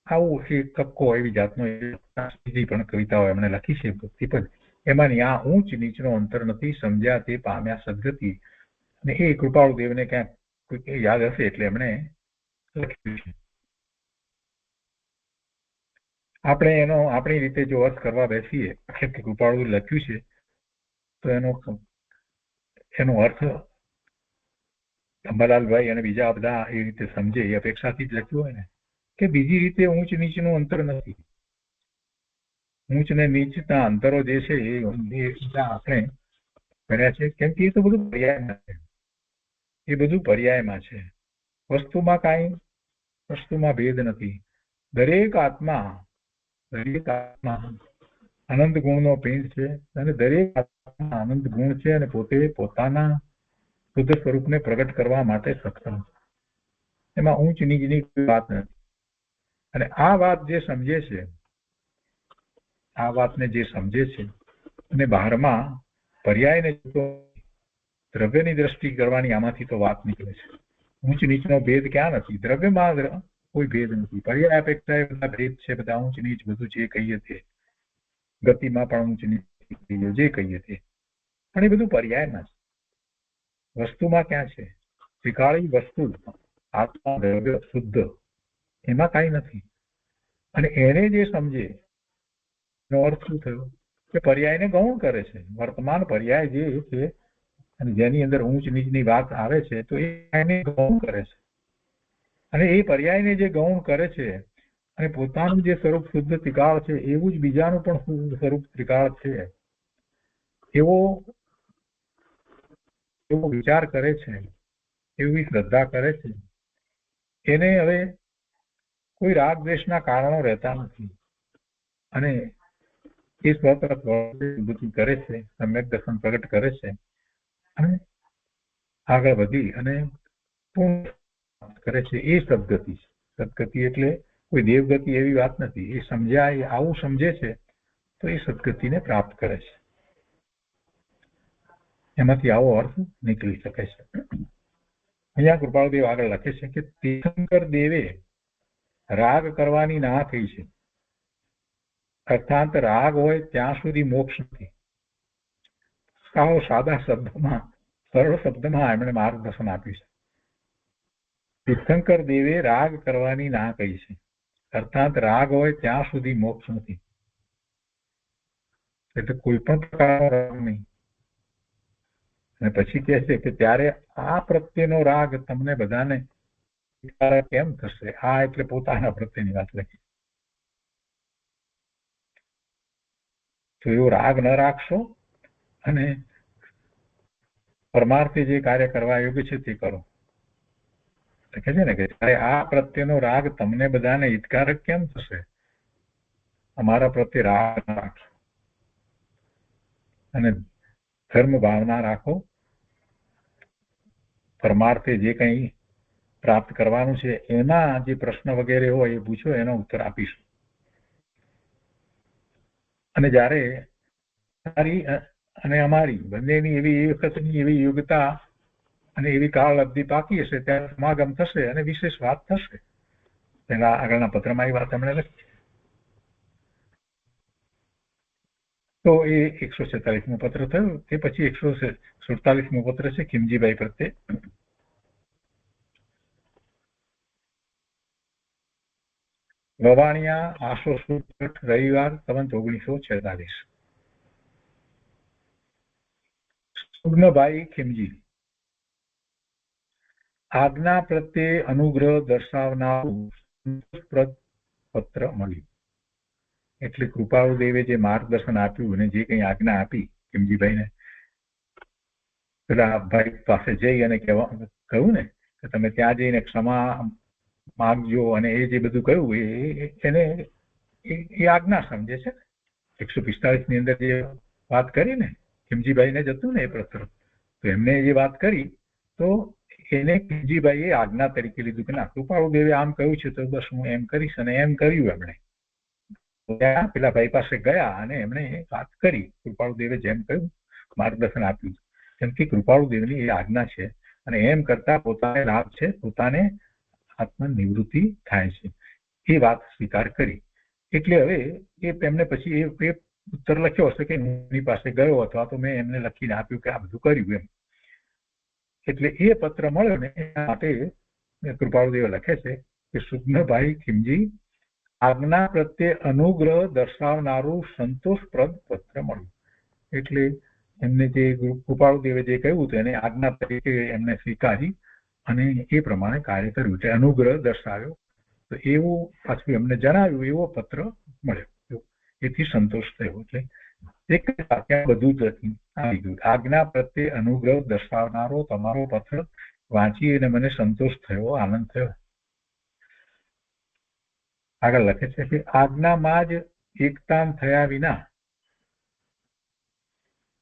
આવું એ કક્કો એવી જાતનો બીજી પણ કવિતાઓ એમણે લખી છે ભક્તિપદ. એમાંની આ ઊંચ નીચનો અંતર નથી, સમજ્યા તે પામ્યા સદગતિ. અને એ કૃપાળુદેવને ક્યાંક યાદ હશે એટલે એમણે લખ્યું છે. આપણે એનો આપણી રીતે જો અર્થ કરવા બેસીએ કે કૃપાળુ લખ્યું છે તો એનો અર્થ અંબાલાલભાઈ અને બીજા બધા એ રીતે સમજે એ અપેક્ષાથી જ લખ્યું હોય ને કે બીજી રીતે ઊંચ નીચનું અંતર નથી. ઊંચ ને નીચના અંતરો જે છે એ આપણે કર્યા છે, કેમ કે એ તો બધું પર્યાયમાં છે. એ બધું પર્યાયમાં છે. વસ્તુમાં ભેદ નથી. દરેક આત્મા આનંદ ગુણનો પિંડ છે અને દરેક આત્મા આનંદ ગુણ છે અને પોતે પોતાના શુદ્ધ સ્વરૂપને પ્રગટ કરવા માટે સક્ષમ છે. એમાં ઊંચ નીચની વાત નથી. અને આ વાતને જે સમજે છે અને બહારમાં પર્યાયને દ્રવ્યની દ્રષ્ટિ કરવાની આમાંથી તો વાત નીકળે છે. ઊંચ નીચનો ભેદ ક્યાં નથી? દ્રવ્યમાં કોઈ ભેદ નથી. પર્યાય અપેક્ષા એ બધા ભેદ છે. બધા ઊંચ નીચ બધું જે કહીએ તે, ગતિમાં પણ ઊંચ નીચ જે કહીએ તે, પણ એ બધું પર્યાયમાં છે. વસ્તુમાં ક્યાં છે? ત્રિકાળી વસ્તુ આત્મા દ્રવ્ય શુદ્ધ, એમાં કાંઈ નથી. અને એને જે સમજે એનો અર્થ શું થયો કે પર્યાયને ગૌણ કરે છે. વર્તમાન પર્યાય જે છે અને જેની અંદર ઊંચ નીચની વાત આવે છે તો એને ગૌણ કરે છે. અને એ પર્યાયને જે ગૌણ કરે છે અને પોતાનું જે સ્વરૂપ શુદ્ધ ત્રિકાળ છે એવું જ બીજાનું પણ શુદ્ધ સ્વરૂપ ત્રિકાળ છે એવો વિચાર કરે છે, એવી શ્રદ્ધા કરે છે, એને હવે કોઈ રાગ દ્વેષના કારણો રહેતા નથી. અને એ સ્વતરફ કરે છે, સમ્યક દર્શન પ્રગટ કરે છે અને આગળ વધી અને પૂર્ણ કરે છે. એ સદગતિ છે. સદગતિ એટલે કોઈ દેવગતિ એવી વાત નથી. એ સમજ્યા, એ આવું સમજે છે તો એ સદગતિને પ્રાપ્ત કરે છે. એમાંથી આવો અર્થ નીકળી શકે છે. અહીંયા કૃપાળુદેવ આગળ લખે છે કે તીર્થંકર દેવે રાગ કરવાની ના કહી છે. અર્થાત રાગ હોય ત્યાં સુધી મોક્ષ નથી. સાવ સાદા શબ્દમાં, સરળ શબ્દમાં એમણે માર્ગદર્શન આપ્યું છે. તીર્થંકર દેવે રાગ કરવાની ના કહી છે. અર્થાત રાગ હોય ત્યાં સુધી મોક્ષ નથી. એટલે કોઈ પણ પ્રકારનો રાગ નહીં. અને પછી કહે છે કે ત્યારે આ પ્રત્યેનો રાગ તમને બધાને કેમ થશે? આ એટલે પોતાના પ્રત્યેની વાત લખી. તો એવો રાગ ન રાખશો અને પરમાર્થે જે કાર્ય કરવા યોગ્ય છે તે કરો. કહે છે ને કે ત્યારે આ પ્રત્યેનો રાગ તમને બધાને હિતકારક કેમ થશે? અમારા પ્રત્યે રાગ ન રાખશો અને ધર્મ ભાવના રાખો. પરમાર્થે જે કંઈ પ્રાપ્ત કરવાનું છે એના જે પ્રશ્ન વગેરે હોય એ પૂછો, એનો ઉત્તર આપીશું. અને જ્યારે તમારી અને અમારી બંનેની એવી એ વખતની એવી યોગ્યતા અને એવી કાળ અવધિ પાકી હશે ત્યારે સમાગમ થશે અને વિશેષ વાત થશે. તેના આગળના પત્રમાં એ વાત એમણે લખી. તો એ 146મું પત્ર થયું. તે પછી 147મું પત્ર છે ખીમજીભાઈ પ્રત્યે. વવાણિયા આસો સુદ રવિવાર સંવત 1946. સુગ્નભાઈ ખીમજી. આજ્ઞા પ્રત્યે અનુગ્રહ દર્શાવનારું પત્ર મળ્યું. એટલે કૃપાળુદેવે જે માર્ગદર્શન આપ્યું અને જે કંઈ આજ્ઞા આપી ખીમજીભાઈને, પેલા ભાઈ પાસે જઈ અને કહ્યું ને કે તમે ત્યાં જઈને ક્ષમા માગજો અને એ જે બધું કહ્યું એને એ આજ્ઞા સમજે છે. 145ની અંદર જે વાત કરી ને ખીમજીભાઈને જતું ને એ પત્ર, તો એમને જે વાત કરી તો એને ખીમજીભાઈએ આજ્ઞા તરીકે લીધું કે ના, કૃપાળુદેવે આમ કહ્યું છે તો બસ હું એમ કરીશ. અને એમ કર્યું એમણે. ત્યાં પેલા ભાઈ પાસે ગયા અને એમણે વાત કરી. કૃપાળુદેવે જેમ કહ્યું માર્ગદર્શન આપ્યું કેમ કે કૃપાળુદેવની એ આજ્ઞા છે અને એમ કરતા પોતાને લાભ છે, પોતાને આત્મનિવૃત્તિ થાય છે. એ વાત સ્વીકાર કરી. એટલે હવે એમને પછી એ ઉત્તર લખ્યો હશે કે હું એની પાસે ગયો અથવા તો મેં એમને લખીને આપ્યું કે આ બધું કર્યું એમ. એટલે એ પત્ર મળ્યો ને એના માટે કૃપાળુદેવ લખે છે કે સુગ્નભાઈ ખીમજી, આજ્ઞા પ્રત્યે અનુગ્રહ દર્શાવનારું સંતોષપ્રદ પત્ર મળ્યું. એટલે એમને જે કૃપાળુદેવે જે કહ્યું હતું એને આજ્ઞા તરીકે એમને સ્વીકારી અને એ પ્રમાણે કાર્ય કર્યું છે, અનુગ્રહ દર્શાવ્યો. તો એવું પાછું એમને જણાવ્યું, એવો પત્ર મળ્યો. એથી સંતોષ થયો. એટલે એક વાક્ય બધું જ આવી ગયું. આજ્ઞા પ્રત્યે અનુગ્રહ દર્શાવનારો તમારો પત્ર વાંચી અને મને સંતોષ થયો, આનંદ થયો. આગળ લખે છે કે આજ્ઞામાં જ એકતાન થયા વિના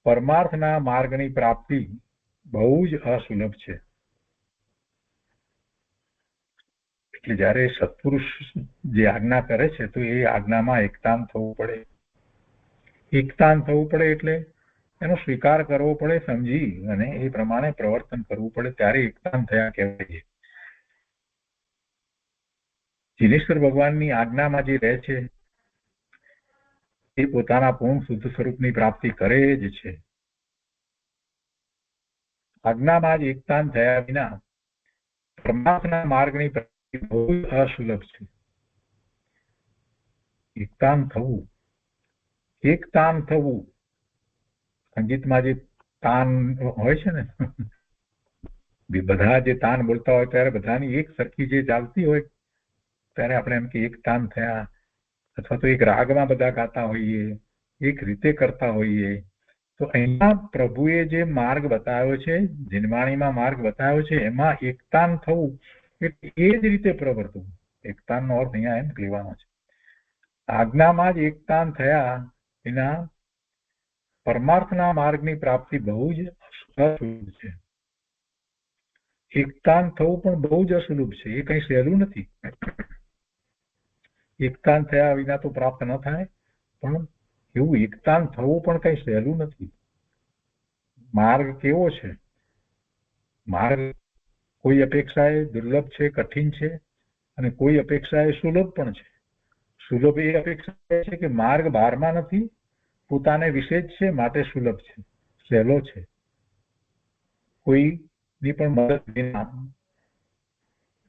પરમાર્થના માર્ગની પ્રાપ્તિ બહુ જ અસુલભ છે. એટલે જયારે સત્પુરુષ જે આજ્ઞા કરે છે તો એ આજ્ઞામાં એકતાન થવું પડે. એકતાન થવું પડે એટલે એનો સ્વીકાર કરવો પડે, સમજી અને એ પ્રમાણે પ્રવર્તન કરવું પડે, ત્યારે એકતાન થયા કહેવાય. જીનેશ્વર ભગવાનની આજ્ઞામાં જે રહે છે એ પોતાના પૂર્ણ શુદ્ધ સ્વરૂપની પ્રાપ્તિ કરે જ છે. આજ્ઞામાં જ એકતાન થયા વિના પરમાર્થના માર્ગની પ્રાપ્તિ બહુ અસુલભ છે. એકતાન થવું, એકતાન થવું, સંગીતમાં જે તાન હોય છે ને, બધા જે તાન બોલતા હોય ત્યારે બધાની એક સરખી જે ચાલતી હોય ત્યારે આપણે એમ કે એક તાન થયા, અથવા તો એક રાગમાં બધા ગાતા હોઈએ, એક રીતે કરતા હોઈએ. તો અહીંયા પ્રભુએ જે માર્ગ બતાવ્યો છે, જીનવાણીમાં માર્ગ બતાવ્યો છે, એમાં એકતાન થવું એટલે એ જ રીતે પ્રવર્તવું. એકતાનનો અર્થ અહીંયા એમ લેવાનો છે. આજ્ઞામાં જ એકતાન થયા વિના પરમાર્થના માર્ગની પ્રાપ્તિ બહુ જ અસુલભ છે. એકતાન થવું પણ બહુ જ અસુલભ છે, એ કઈ સહેલું નથી. એકતાન થયા વિના તો પ્રાપ્ત ન થાય, પણ એવું એકતાન થવું પણ કઈ સહેલું નથી. માર્ગ કેવો છે? માર્ગ કોઈ અપેક્ષાએ દુર્લભ છે, કઠિન છે, અને કોઈ અપેક્ષાએ સુલભ પણ છે. સુલભ એ અપેક્ષા છે કે માર્ગ બહારમાં નથી, પોતાને વિશે જ છે, માટે સુલભ છે, સહેલો છે. કોઈની પણ મદદ વિના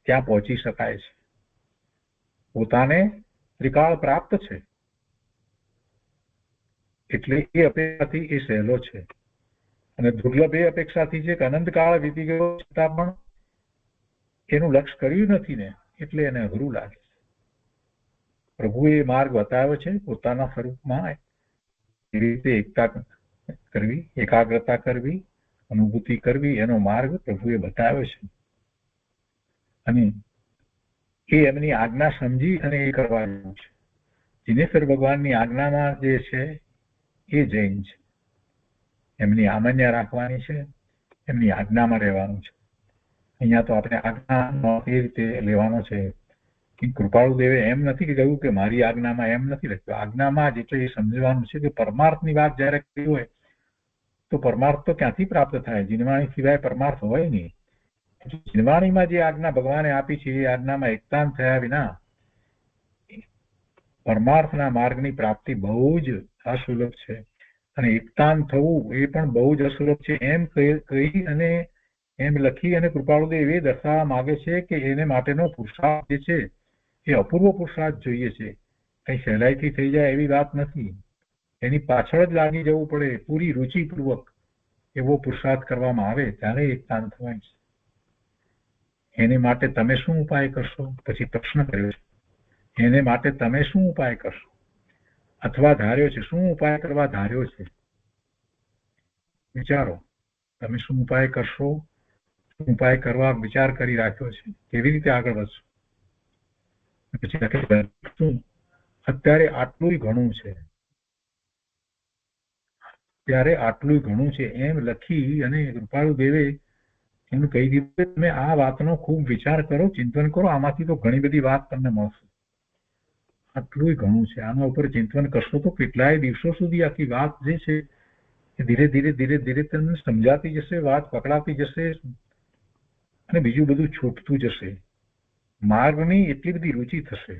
ત્યાં પહોંચી શકાય છે, પોતાને ત્રિકાળ પ્રાપ્ત છે, એટલે એ અપેક્ષાથી એ સહેલો છે. અને દુર્લભ એ અપેક્ષાથી છે કે અનંતકાળ વીતી ગયો છતાં પણ એનું લક્ષ્ય કર્યું નથી ને, એટલે એને અઘરું લાગે છે. પ્રભુએ માર્ગ બતાવ્યો છે, પોતાના સ્વરૂપમાં એ રીતે એકતા કરવી, એકાગ્રતા કરવી, અનુભૂતિ કરવી, એનો માર્ગ પ્રભુએ બતાવ્યો છે. અને એ એમની આજ્ઞા સમજી અને એ કરવાનું છે. જીનેશ્વર ભગવાનની આજ્ઞામાં જે છે એ જૈન છે. એમની આમન્ય રાખવાની છે, એમની આજ્ઞામાં રહેવાનું છે. અહીંયા તો આપણે આજ્ઞાનો એ રીતે લેવાનો છે કે કૃપાળુદેવે એમ નથી કહ્યું કે મારી આજ્ઞામાં, એમ નથી લખ્યું. આજ્ઞામાં જ એટલે એ સમજવાનું છે કે પરમાર્થની વાત જયારે કરી હોય તો પરમાર્થ તો ક્યાંથી પ્રાપ્ત થાય? જીનવાણી સિવાય પરમાર્થ હોય નહીં. જીનવાણીમાં જે આજ્ઞા ભગવાને આપી છે એ આજ્ઞામાં એકતાન થયા વિના પરમાર્થના માર્ગની પ્રાપ્તિ બહુ જ અસુલભ છે. અને એકતાન થવું એ પણ બહુ જ અસુલભ છે, એમ કહી અને એમ લખી અને કૃપાળુદેવ એ દર્શાવવા માંગે છે કે એને માટેનો પુરુષાર્થ જે છે એ અપૂર્વ પુરુષાર્થ જોઈએ છે. કઈ સહેલાઈથી થઈ જાય એવી વાત નથી. એની પાછળ જ લાગી જવું પડે, પૂરી રુચિપૂર્વક એવો પુરુષાર્થ કરવામાં આવે ત્યારે એકતાન થવાય છે. એને માટે તમે શું ઉપાય કરશો? પછી પ્રશ્ન કર્યો છે, એને માટે તમે શું ઉપાય કરશો અથવા ધાર્યો છે? શું ઉપાય કરવા ધાર્યો છે? વિચારો, તમે શું ઉપાય કરશો, શું ઉપાય કરવા વિચાર કરી રાખ્યો છે, કેવી રીતે આગળ વધશો? પછી શું અત્યારે આટલું ઘણું છે, ત્યારે આટલું ઘણું છે એમ લખી અને કૃપાળુદેવે એમ કહી દીધું તમે આ વાતનો ખૂબ વિચાર કરો, ચિંતન કરો, આમાંથી તો ઘણી બધી વાત તમને મળશે. આટલું ઘણું છે, આના ઉપર ચિંતન કરશો તો કેટલાય દિવસો સુધી આખી વાત જે છે એ ધીરે ધીરે ધીરે ધીરે તમને સમજાતી જશે, વાત પકડાતી જશે અને બીજું બધું છૂટતું જશે. માર્ગની એટલી બધી રુચિ થશે.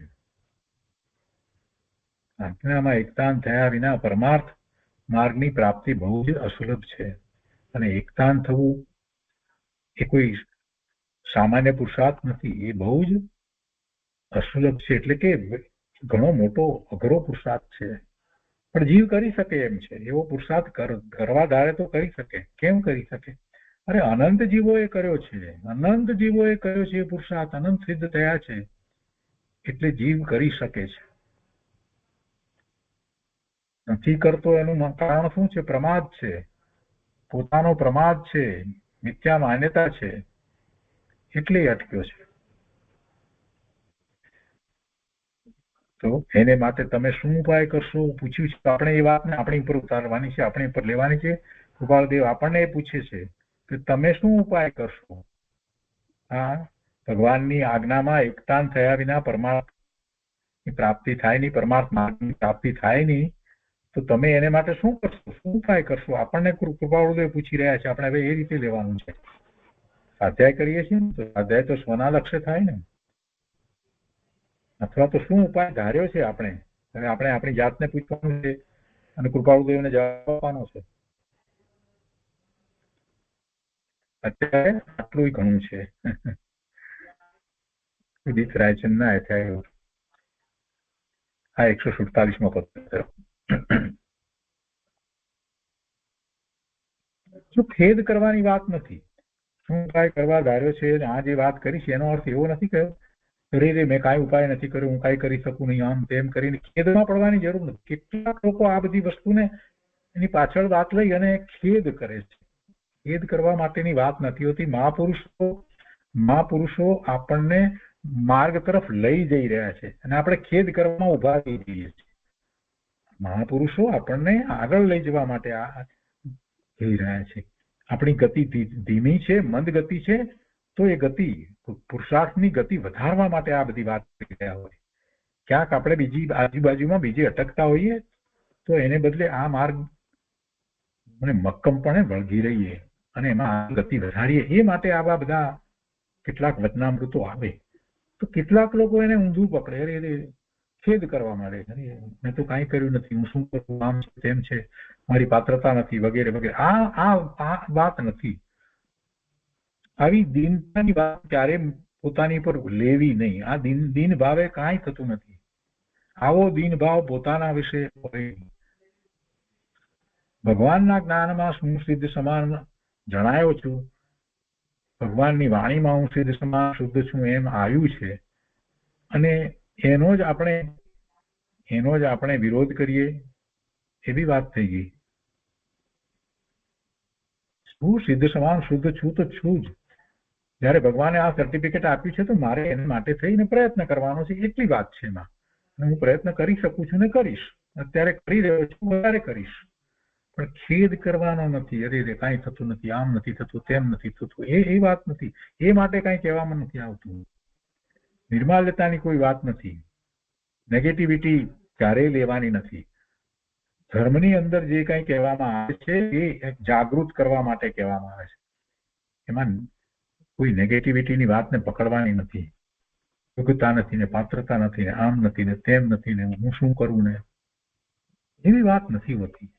આજ્ઞામાં એકતાન થયા વિના પરમાર્થ માર્ગની પ્રાપ્તિ બહુ જ અસુલભ છે. અને એકતાન થવું એ કોઈ સામાન્ય પુરુષાર્થ નથી, એ બહુ જ અસુલભ છે. એટલે કે ઘણો મોટો અઘરો પુરુષાર્થ છે. પણ જીવ કરી શકે એમ છે, એવો પુરુષાર્થ કરવા ધારે તો કરી શકે. કેમ કરી શકે? અરે અનંત જીવોએ કર્યો છે, અનંત જીવોએ કર્યો છે એ પુરુષાર્થ, અનંત સિદ્ધ થયા છે, એટલે જીવ કરી શકે છે. નથી કરતો એનું કારણ શું છે? પ્રમાદ છે, પોતાનો પ્રમાદ છે, મિથ્યા માન્યતા છે, એટલે અટક્યો છે. તો એને માટે તમે શું ઉપાય કરશો પૂછ્યું છે. આપણે એ વાતને આપણી ઉપર ઉતારવાની છે, આપણી ઉપર લેવાની છે. ગોપાલદેવ આપણને એ પૂછે છે કે તમે શું ઉપાય કરશો? હા, ભગવાનની આજ્ઞામાં એકતાન થયા વિના પરમાર્થની પ્રાપ્તિ થાય નહીં, પરમાર્થ માર્ગની પ્રાપ્તિ થાય નહીં. તો તમે એને માટે શું કરશો, શું ઉપાય કરશો? આપણને કૃપાળુદેવ પૂછી રહ્યા છે. આપણે હવે એ રીતે લેવાનું છે. સ્વાધ્યાય કરીએ છીએ ને, તો સ્વાધ્યાય તો સ્વના લક્ષ્ય થાય ને, અથવા તો શું ઉપાય ધાર્યો છે આપણે. હવે આપણે આપણી જાતને પૂછવાનું છે અને કૃપાળુદેવને જવાબ આપવાનો છે. અત્યારે આટલું ઘણું છે. ઉદિત રાયચંદના અધ્યાય આ 147મો પત્ર. શું ખેદ કરવાની વાત નથી. શું ઉપાય કરવા ધાર્યો છે આ જે વાત કરી છે એનો અર્થ એવો નથી કહ્યો રે મેં કાંઈ ઉપાય નથી કર્યો, હું કાંઈ કરી શકું નહીં, આમ તેમ કરીને ખેદમાં પડવાની જરૂર નથી. કેટલાક લોકો આ બધી વસ્તુને એની પાછળ વાત લઈ અને ખેદ કરે છે. ખેદ કરવા માટેની વાત નથી હોતી. મહાપુરુષો આપણને માર્ગ તરફ લઈ જઈ રહ્યા છે અને આપણે ખેદ કરવામાં ઉભા થઈ જઈએ છીએ. મહાપુરુષો આપણને આગળ લઈ જવા માટે જઈ રહ્યા છે. આપણી ગતિ ધીમી છે, મંદ ગતિ છે, તો એ ગતિ પુરુષાર્થની ગતિ વધારવા માટે આ બધી વાત કરી રહ્યા હોય. ક્યાંક આપણે બીજી આજુબાજુમાં બીજી અટકતા હોઈએ તો એને બદલે આ માર્ગ મને મક્કમપણે વળગી રહીએ અને એમાં ગતિ વધારીએ. એ માટે આવા બધા કેટલાક વચનામૃતો આવે તો કેટલાક લોકો એને ઊંધું પકડે, અરે ખેદ કરવા માંડે, મેં તો કાંઈ કર્યું નથી, હું શું કરું, આમ છે તેમ છે, મારી પાત્રતા નથી, વગેરે વગેરે. આ વાત નથી. આવી દીનતાની વાત ક્યારે પોતાની પર લેવી નહીં. આ દીન ભાવે કાંઈ થતું નથી. આવો દીન ભાવ પોતાના વિશે હોય. ભગવાનના જ્ઞાનમાં હું સિદ્ધ સમાન જણાયો છું, ભગવાનની વાણીમાં હું સિદ્ધ સમાન શુદ્ધ છું એમ આવ્યું છે અને એનો જ આપણે વિરોધ કરીએ એવી વાત થઈ ગઈ. હું સિદ્ધ સમાન શુદ્ધ છું તો છું જ. જયારે ભગવાને આ સર્ટિફિકેટ આપ્યું છે તો મારે એના માટે થઈને પ્રયત્ન કરવાનો છે, એટલી વાત છે એમાં. અને હું પ્રયત્ન કરી શકું છું ને કરીશ. અત્યારે કરી રહ્યો છું, વધારે કરીશ. પણ ખેદ કરવાનો નથી, અરે કાંઈ થતું નથી, આમ નથી થતું, તેમ નથી થતું, એ વાત નથી. એ માટે કાંઈ કહેવામાં નથી આવતું. નિર્માલ્યતાની કોઈ વાત નથી. નેગેટિવિટી ક્યારેય લેવાની નથી. ધર્મની અંદર જે કંઈ કહેવામાં આવે છે એ જાગૃત કરવા માટે કહેવામાં આવે છે. એમાં કોઈ નેગેટિવિટીની વાતને પકડવાની નથી. યોગ્યતા નથી ને, પાત્રતા નથી ને, આમ નથી ને, તેમ નથી ને, હું શું કરું ને, એવી વાત નથી હોતી.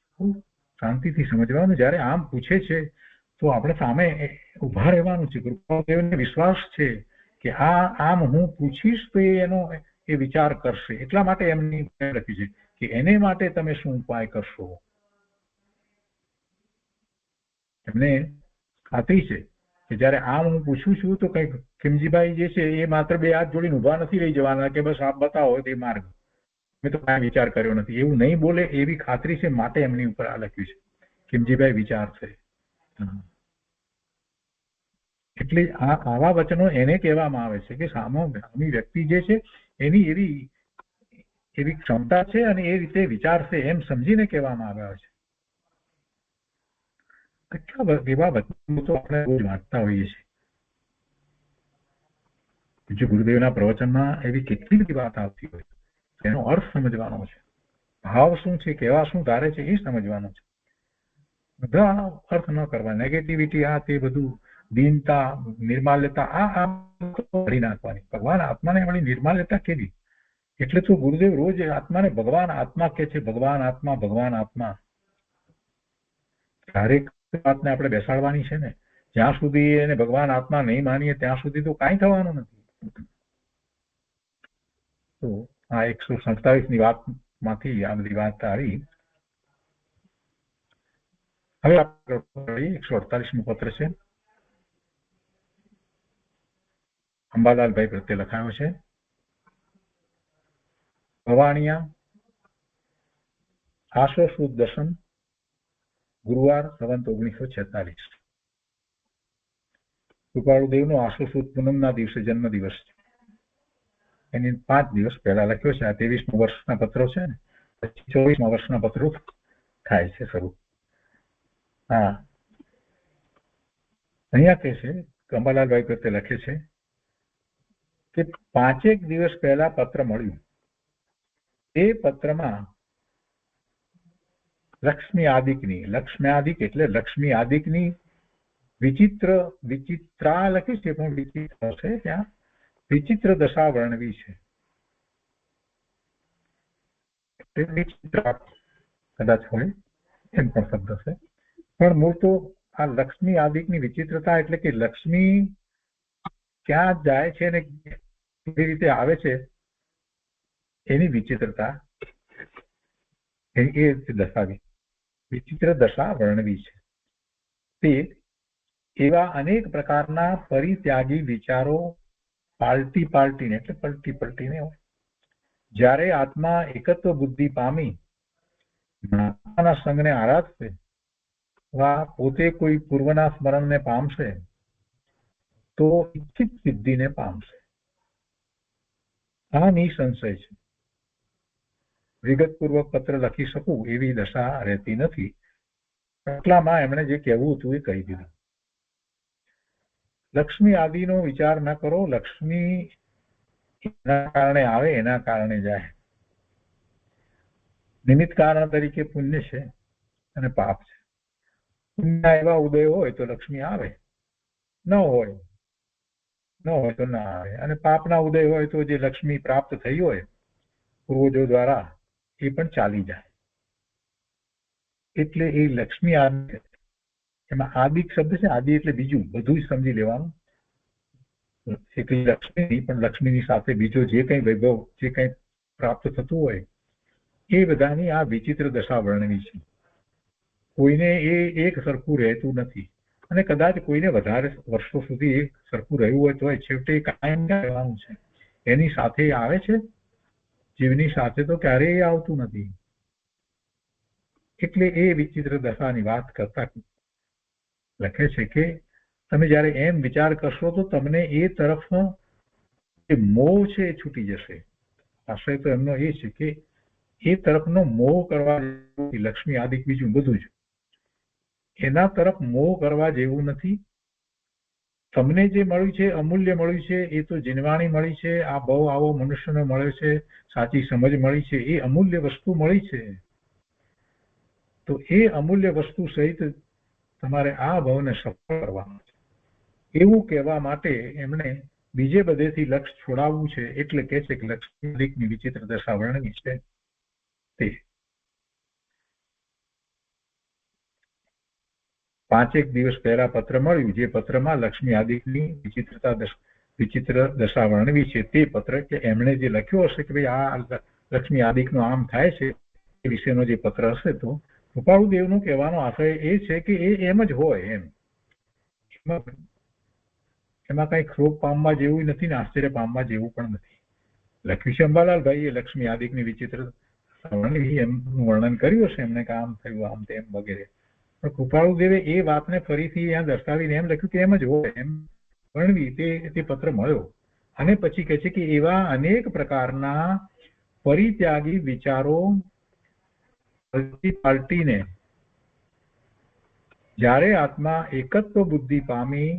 શાંતિથી સમજવાનું. જયારે આમ પૂછે છે તો આપણે સામે ઉભા રહેવાનું છે. કૃપાદેવને વિશ્વાસ છે કે આમ હું પૂછીશ તો એનો એ વિચાર કરશે. એટલા માટે એમની લખ્યું છે કે એને માટે તમે શું ઉપાય કરશો. એમને ખાતરી છે કે જયારે આમ હું પૂછું છું તો કઈક ખીમજીભાઈ જે છે એ માત્ર બે હાથ જોડીને ઉભા નથી રહી જવાના કે બસ આપ બતાવો તે માર્ગ, મેં તો કાંઈ વિચાર કર્યો નથી, એવું નહીં બોલે એવી ખાતરી છે. માટે એમની ઉપર આ લખ્યું છે ખીમજીભાઈ વિચાર છે. એટલે આવા વચનો એને કહેવામાં આવે છે કે સામી વ્યક્તિ જે છે એની એવી ક્ષમતા છે અને એ રીતે વિચારશે એમ સમજીને કહેવામાં આવ્યા છે. કેટલા એવા વચનો તો આપણે રોજ વાંચતા હોઈએ છીએ. બીજું ગુરુદેવના પ્રવચનમાં એવી કેટલી બધી વાત આવતી હોય, એનો અર્થ સમજવાનો છે. ભાવ શું છે, કેવા શું ધારે છે એ સમજવાનું છે. બધા અર્થ ન કરવા. નેગેટિવિટી આ તે બધું, દીનતા, નિર્માલ્યતા આ ભરી નાખવાની. ભગવાન આત્માને વળી નિર્માલ્યતા કેવી? એટલે તો ગુરુદેવ રોજ આત્માને ભગવાન આત્મા કે છે. ભગવાન આત્મા, ભગવાન આત્મા. દરેક વાતને આપણે બેસાડવાની છે ને. જ્યાં સુધી એને ભગવાન આત્મા નહીં માનીએ ત્યાં સુધી તો કાંઈ થવાનું નથી. તો આ 147ની વાતમાંથી આ બધી વાત આવી. હવે આપણે 148મો પત્ર છે, અંબાલાલભાઈ પ્રત્યે લખાયો છે. ભવાણિયા, આસો સુદ દસમ, ગુરુવાર, સંવત 1946. કૃપાળુદેવનો આસો સુદ પૂનમના દિવસે જન્મદિવસ છે. એની 5 દિવસ પહેલા લખ્યો છે. આ 23મા વર્ષના પત્રો છે ને, પછી 24મા વર્ષના પત્રો થાય છે શરૂ. હા, અહીંયા કહે છે, અંબાલાલભાઈ પ્રત્યે લખે છે કે 5 દિવસ પહેલા પત્ર મળ્યું. એ પત્રમાં લક્ષ્મ્યાદિક એટલે લક્ષ્મી આદિકની વિચિત્રા લખી છે, પણ વિચિત્ર છે, ત્યાં વિચિત્ર દશા વર્ણવી છે. વિચિત્ર કદાચ હોય એમ પણ શબ્દ છે, પણ મૂળ તો આ લક્ષ્મી આદિકની વિચિત્રતા એટલે કે લક્ષ્મી ક્યાં જાય છે ને કેવી રીતે આવે છે એની વિચિત્રતા એ દર્શાવી, વિચિત્ર દશા વર્ણવી છે. તે એવા અનેક પ્રકારના પરિત્યાગી વિચારો પાલટીને એટલે પલટીને હોય. જ્યારે આત્મા એકત્વ બુદ્ધિ પામી નાના સંગને આરાધશે વા પોતે કોઈ પૂર્વના સ્મરણને પામશે તો ઈચ્છિત સિદ્ધિને પામશે. આ નિસંશય છે. વિગતપૂર્વક પત્ર લખી શકું એવી દશા રહેતી નથી. એટલામાં એમણે જે કહેવું હતું એ કહી દીધું. લક્ષ્મી આદિનો વિચાર ન કરો. લક્ષ્મી એના કારણે આવે, એના કારણે જાય. નિમિત્ત કારણ તરીકે પુણ્ય છે અને પાપ છે. પુણ્ય એવા ઉદય હોય તો લક્ષ્મી આવે, ન હોય તો ના આવે. અને પાપના ઉદય હોય તો જે લક્ષ્મી પ્રાપ્ત થઈ હોય પૂર્વજો દ્વારા એ પણ ચાલી જાય. એટલે એ લક્ષ્મી આદિ, એમાં આદિક શબ્દ છે, આદિ એટલે બીજું બધું જ સમજી લેવાનું. એકલી લક્ષ્મી નહીં, પણ લક્ષ્મીની સાથે બીજો જે કંઈ વૈભવ, જે કંઈ પ્રાપ્ત થતું હોય એ બધાની આ વિચિત્ર દશા વર્ણવી છે. કોઈને એ એક સરખું રહેતું નથી, અને કદાચ કોઈને વધારે વર્ષો સુધી એક સરખું રહ્યું હોય તો છેવટે કાયમ રહેવાનું છે. એની સાથે આવે છે, જીવની સાથે તો ક્યારેય આવતું નથી. એટલે એ વિચિત્ર દશાની વાત કરતા લખે છે કે તમે જ્યારે એમ વિચાર કરશો તો તમને એ તરફનો જે મોહ છે એ છૂટી જશે. આશય તો એમનો એ છે કે એ તરફનો મોહ કરવા, લક્ષ્મી આદિક બીજું બધું જ એના તરફ મોહ કરવા જેવું નથી. તમને જે મળ્યું છે, અમૂલ્ય મળ્યું છે, એ તો જીનવાણી મળી છે. આ બહુ આવો મનુષ્યને મળે છે, સાચી સમજ મળી છે, એ અમૂલ્ય વસ્તુ મળી છે. તો એ અમૂલ્ય વસ્તુ સહિત તમારે આ ભાવને સફળ કરવાનો છે. એવું કહેવા માટે એમણે બીજે બધેથી લક્ષ છોડાવવું છે. એટલે કે છે કે લક્ષ્મી વિચિત્ર દશા વર્ણવી છે. તે 5 દિવસ પહેલા પત્ર મળ્યું, જે પત્રમાં લક્ષ્મી આદિકની વિચિત્ર દશા વર્ણવી છે. તે પત્ર કે એમણે જે લખ્યો હશે કે ભાઈ આ લક્ષ્મી આદિકનો આમ થાય છે એ વિશેનો જે પત્ર હશે, તો કૃપાળુદેવનો કહેવાનો આશય એ છે કે એ એમ જ હોય. એમાં કઈ ક્ષોભ પામવા જેવું નથી ને આશ્ચર્ય પામવા જેવું પણ નથી. લખ્યું છે અંબાલાલભાઈએ લક્ષ્મી આદિકની વિચિત્ર એમનું વર્ણન કર્યું હશે એમને, કે આમ થયું, આમ તેમ વગેરે. પણ કૃપાળુદેવે એ વાતને ફરીથી અહીંયા દર્શાવીને એમ લખ્યું કે એમ જ હોય, એમ વર્ણવી તે પત્ર મળ્યો. અને પછી કહે છે કે એવા અનેક પ્રકારના પરિત્યાગી વિચારો પાલટીને જ્યારે આત્મા એકત્વ બુદ્ધિ પામી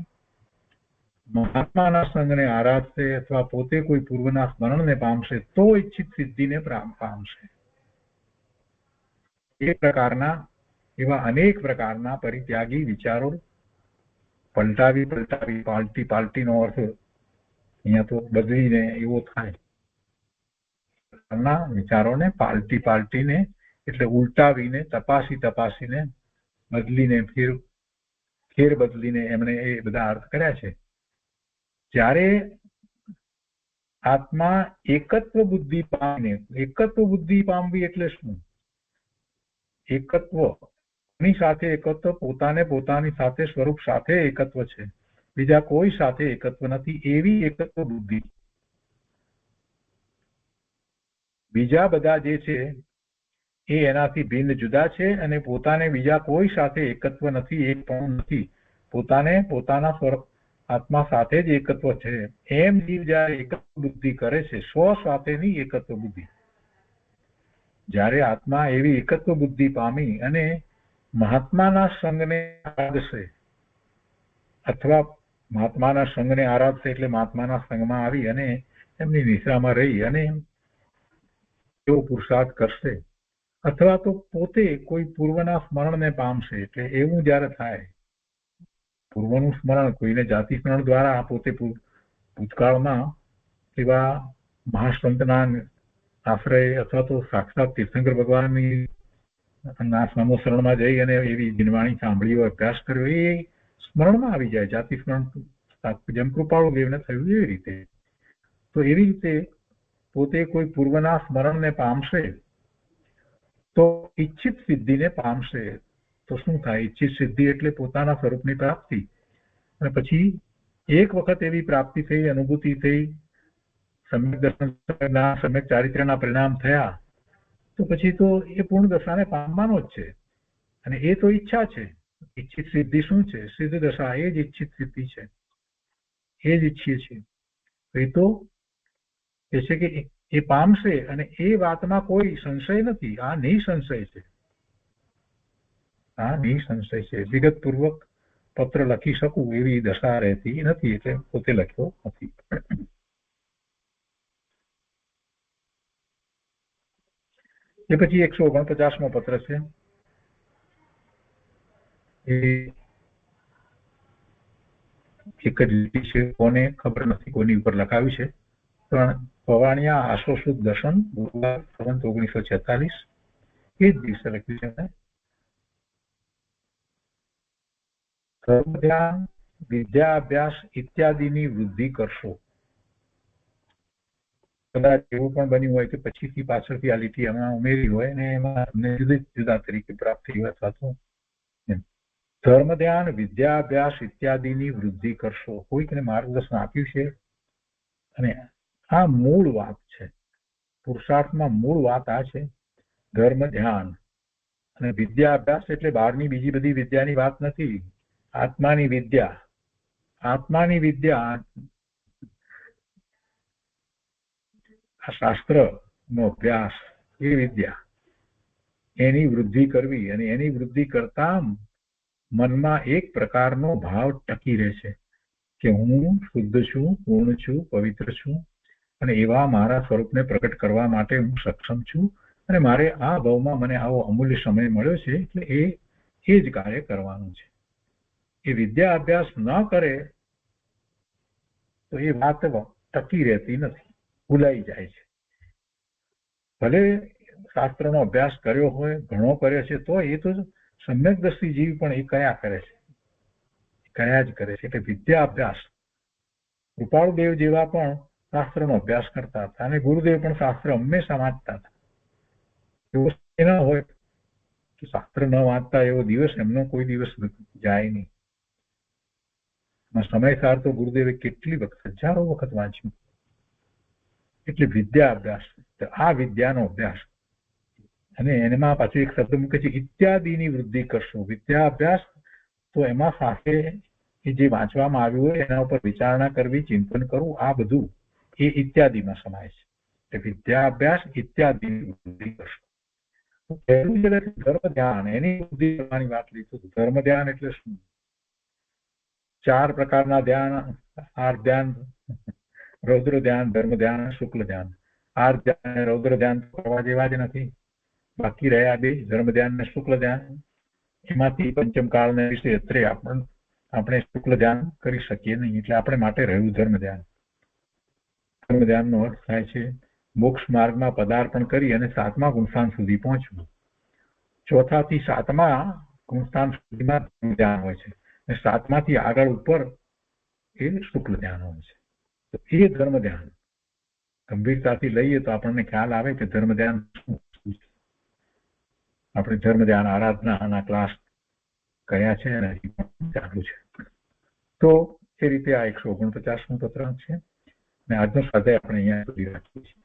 મહાત્માના સંગને આરાધશે અથવા પોતે કોઈ પૂર્વના સ્મરણને પામશે તો ઈચ્છિત સિદ્ધિને પામશે. એ પ્રકારના એવા અનેક પ્રકારના પરિત્યાગી વિચારો પલટાવી પાલટીનો અર્થ અહીંયા તો બદલીને એવો થાય. વિચારોને પાલટીને એટલે ઉલટાવીને, તપાસીને, બદલીને, ફેર બદલીને એમણે એ બધા અર્થ કર્યા છે. જ્યારે આત્મા એકત્વ બુદ્ધિ પામીને, એકત્વ બુદ્ધિ પામવી એટલે શું? એકત્વ ની સાથે એકત્વ પોતાને પોતાની સાથે સ્વરૂપ સાથે એકત્વ છે, બીજા કોઈ સાથે એકત્વ નથી, એવી એકત્વ બુદ્ધિ. બીજા બધા જે છે એ એનાથી ભિન્ન જુદા છે અને પોતાને બીજા કોઈ સાથે એકત્વ નથી, એક પણ નથી, પોતાને પોતાના સ્વરૂપ આત્મા સાથે જ એકત્વ છે. એમ જીવ જયારે એકત્વ બુદ્ધિ કરે છે, સ્વ સાથેની એકત્વ બુદ્ધિ, જ્યારે આત્મા એવી એકત્વ બુદ્ધિ પામી અને મહાત્માના સંગને આરાધશે, અથવા મહાત્માના સંગને આરાધશે એટલે મહાત્માના સંગમાં આવી અને એમની નિશ્રામાં રહી અને એવો પુરુષાર્થ કરશે, અથવા તો પોતે કોઈ પૂર્વના સ્મરણને પામશે. એટલે એવું જયારે થાય, પૂર્વનું સ્મરણ, કોઈને જાતિ સ્મરણ દ્વારા પોતે ભૂતકાળમાં એવા મહાસંતના આશ્રય અથવા તો સાક્ષાત તીર્થંકર ભગવાનની ના સ્મરણમાં જઈ અને એવી દિનવાણી સાંભળી હોય, અભ્યાસ કર્યો, એ સ્મરણમાં આવી જાય. જાતિ સ્મરણ જેમ કૃપાળુ દેવને થયું એવી રીતે. તો એવી રીતે પોતે કોઈ પૂર્વના સ્મરણને પામશે તો ઈચ્છિત સિદ્ધિને પામશે. તો શું થાય? ઈચ્છિત સિદ્ધિ એટલે પોતાના સ્વરૂપની પ્રાપ્તિ. અને પછી એક વખત એવી પ્રાપ્તિ થઈ, અનુભૂતિ થઈ, સમ્યક દર્શન સમ્યક ચારિત્ર્યના પરિણામ થયા, તો પછી તો એ પૂર્ણ દશાને પામવાનો જ છે. અને એ તો ઈચ્છા છે. ઈચ્છિત સિદ્ધિ શું છે? સિદ્ધ દશા એ જ ઈચ્છિત સિદ્ધિ છે, એ જ ઈચ્છીએ છીએ. એ તો એ છે કે એ પામશે અને એ વાતમાં કોઈ સંશય નથી. આ નિસંશય છે, આ નિસંશય છે. વિગતપૂર્વક પત્ર લખી શકું એવી દશા રહેતી નથી, એટલે પોતે લખ્યો નથી. એ પછી 149મો પત્ર છે. એ એક જ લીટી છે, કોને ખબર નથી કોની ઉપર લખાવ્યું છે, પણ પવાણિયા આસો સુદ દર્શન, ગુરુવાર 1946, એ જ દિવસે લખ્યું છે. ધર્મ ધ્યાન, વિદ્યા અભ્યાસ ઇત્યાદિની વૃદ્ધિ કરશો. કદાચ એવું પણ બન્યું હોય કે પછીથી પાછળથી આ લીટી એમાં ઉમેરી હોય અને એમાં તમને જુદા જુદા તરીકે પ્રાપ્ત થઈ હોય, અથવા તો ધર્મ ધ્યાન, વિદ્યા અભ્યાસ ઇત્યાદિની વૃદ્ધિ કરશો. કોઈકને માર્ગદર્શન આપ્યું છે અને આ મૂળ વાત છે. પુરુષાર્થમાં મૂળ વાત આ છે, ધર્મ ધ્યાન અને વિદ્યા અભ્યાસ. એટલે બહારની બીજી બધી વિદ્યાની વાત નથી, આત્માની વિદ્યા. આત્માની વિદ્યા, આ શાસ્ત્રનો અભ્યાસ, એ વિદ્યા, એની વૃદ્ધિ કરવી. અને એની વૃદ્ધિ કરતા મનમાં એક પ્રકારનો ભાવ ટકી રહે છે કે હું શુદ્ધ છું, પૂર્ણ છું, પવિત્ર છું અને એવા મારા સ્વરૂપને પ્રકટ કરવા માટે હું સક્ષમ છું અને મારે આ ભાવમાં મને આવો અમૂલ્ય સમય મળ્યો છે, એટલે એ જ કાર્ય કરવાનું છે. એ વિદ્યા અભ્યાસ ન કરે તો એ વાત ટકી રહેતી નથી, ભૂલાઈ જાય છે. ભલે શાસ્ત્રનો અભ્યાસ કર્યો હોય, ઘણો કર્યો છે, તો એ તો સમ્યક દ્રષ્ટિ જીવ પણ એ કયા કરે છે, કયા જ કરે છે. એટલે વિદ્યા અભ્યાસ, કૃપાળુદેવ જેવા પણ શાસ્ત્રનો અભ્યાસ કરતા હતા અને ગુરુદેવ પણ શાસ્ત્ર હંમેશા વાંચતા હતા. એવું ન હોય કે શાસ્ત્ર ન વાંચતા એવો દિવસ એમનો કોઈ દિવસ જાય નહીં. સમયસાર તો ગુરુદેવે કેટલી વખત, હજારો વખત વાંચ્યું. એટલે વિદ્યા અભ્યાસ, આ વિદ્યાનો અભ્યાસ. અને એમાં પાછું એક શબ્દ મૂકે છે, ઇત્યાદિની વૃદ્ધિ કરશો. વિદ્યા અભ્યાસ તો એમાં સાથે એ જે વાંચવામાં આવ્યું હોય એના ઉપર વિચારણા કરવી, ચિંતન કરવું, આ બધું એ ઇત્યાદિમાં સમાય છે. એટલે વિદ્યા અભ્યાસ ઇત્યાદિની વૃદ્ધિ કરશો. પહેલું જે ધર્મ ધ્યાન, એની વૃદ્ધિ કરવાની વાત લીધું. ધર્મ ધ્યાન એટલે શું? 4 પ્રકારના ધ્યાન: આર ધ્યાન, રૌદ્ર ધ્યાન, ધર્મ ધ્યાન, શુક્લ ધ્યાન. આર ધ્યાન, રૌદ્ર ધ્યાન કરવા જેવા જ નથી. બાકી રહ્યા 2, ધર્મ ધ્યાન અને શુક્લ ધ્યાન. એમાંથી પંચમ કાળને વિશે અત્રે આપણે શુક્લ ધ્યાન કરી શકીએ નહીં, એટલે આપણે માટે રહ્યું ધર્મ ધ્યાન. ધર્મ ધ્યાનનો અર્થ થાય છે મોક્ષ માર્ગમાં પદાર્પણ કરી અને 7મા ગુણસ્થાન સુધી પહોંચવું. 4થા થી 7મા ગુણસ્થાન સુધીમાં ધ્યાન હોય છે અને 7માંથી આગળ ઉપર એ શુક્લ ધ્યાન હોય છે. તો એ ધર્મ ધ્યાન ગંભીરતાથી લઈએ તો આપણને ખ્યાલ આવે કે ધર્મ ધ્યાન શું છે. આપણે ધર્મ ધ્યાન આરાધનાના ક્લાસ કર્યા છે અને હજી પણ ચાલુ છે. તો એ રીતે આ 149મું પત્ર છે અને આજનો સ્વાધ્યાય આપણે અહીંયા સુધી રાખીએ છીએ.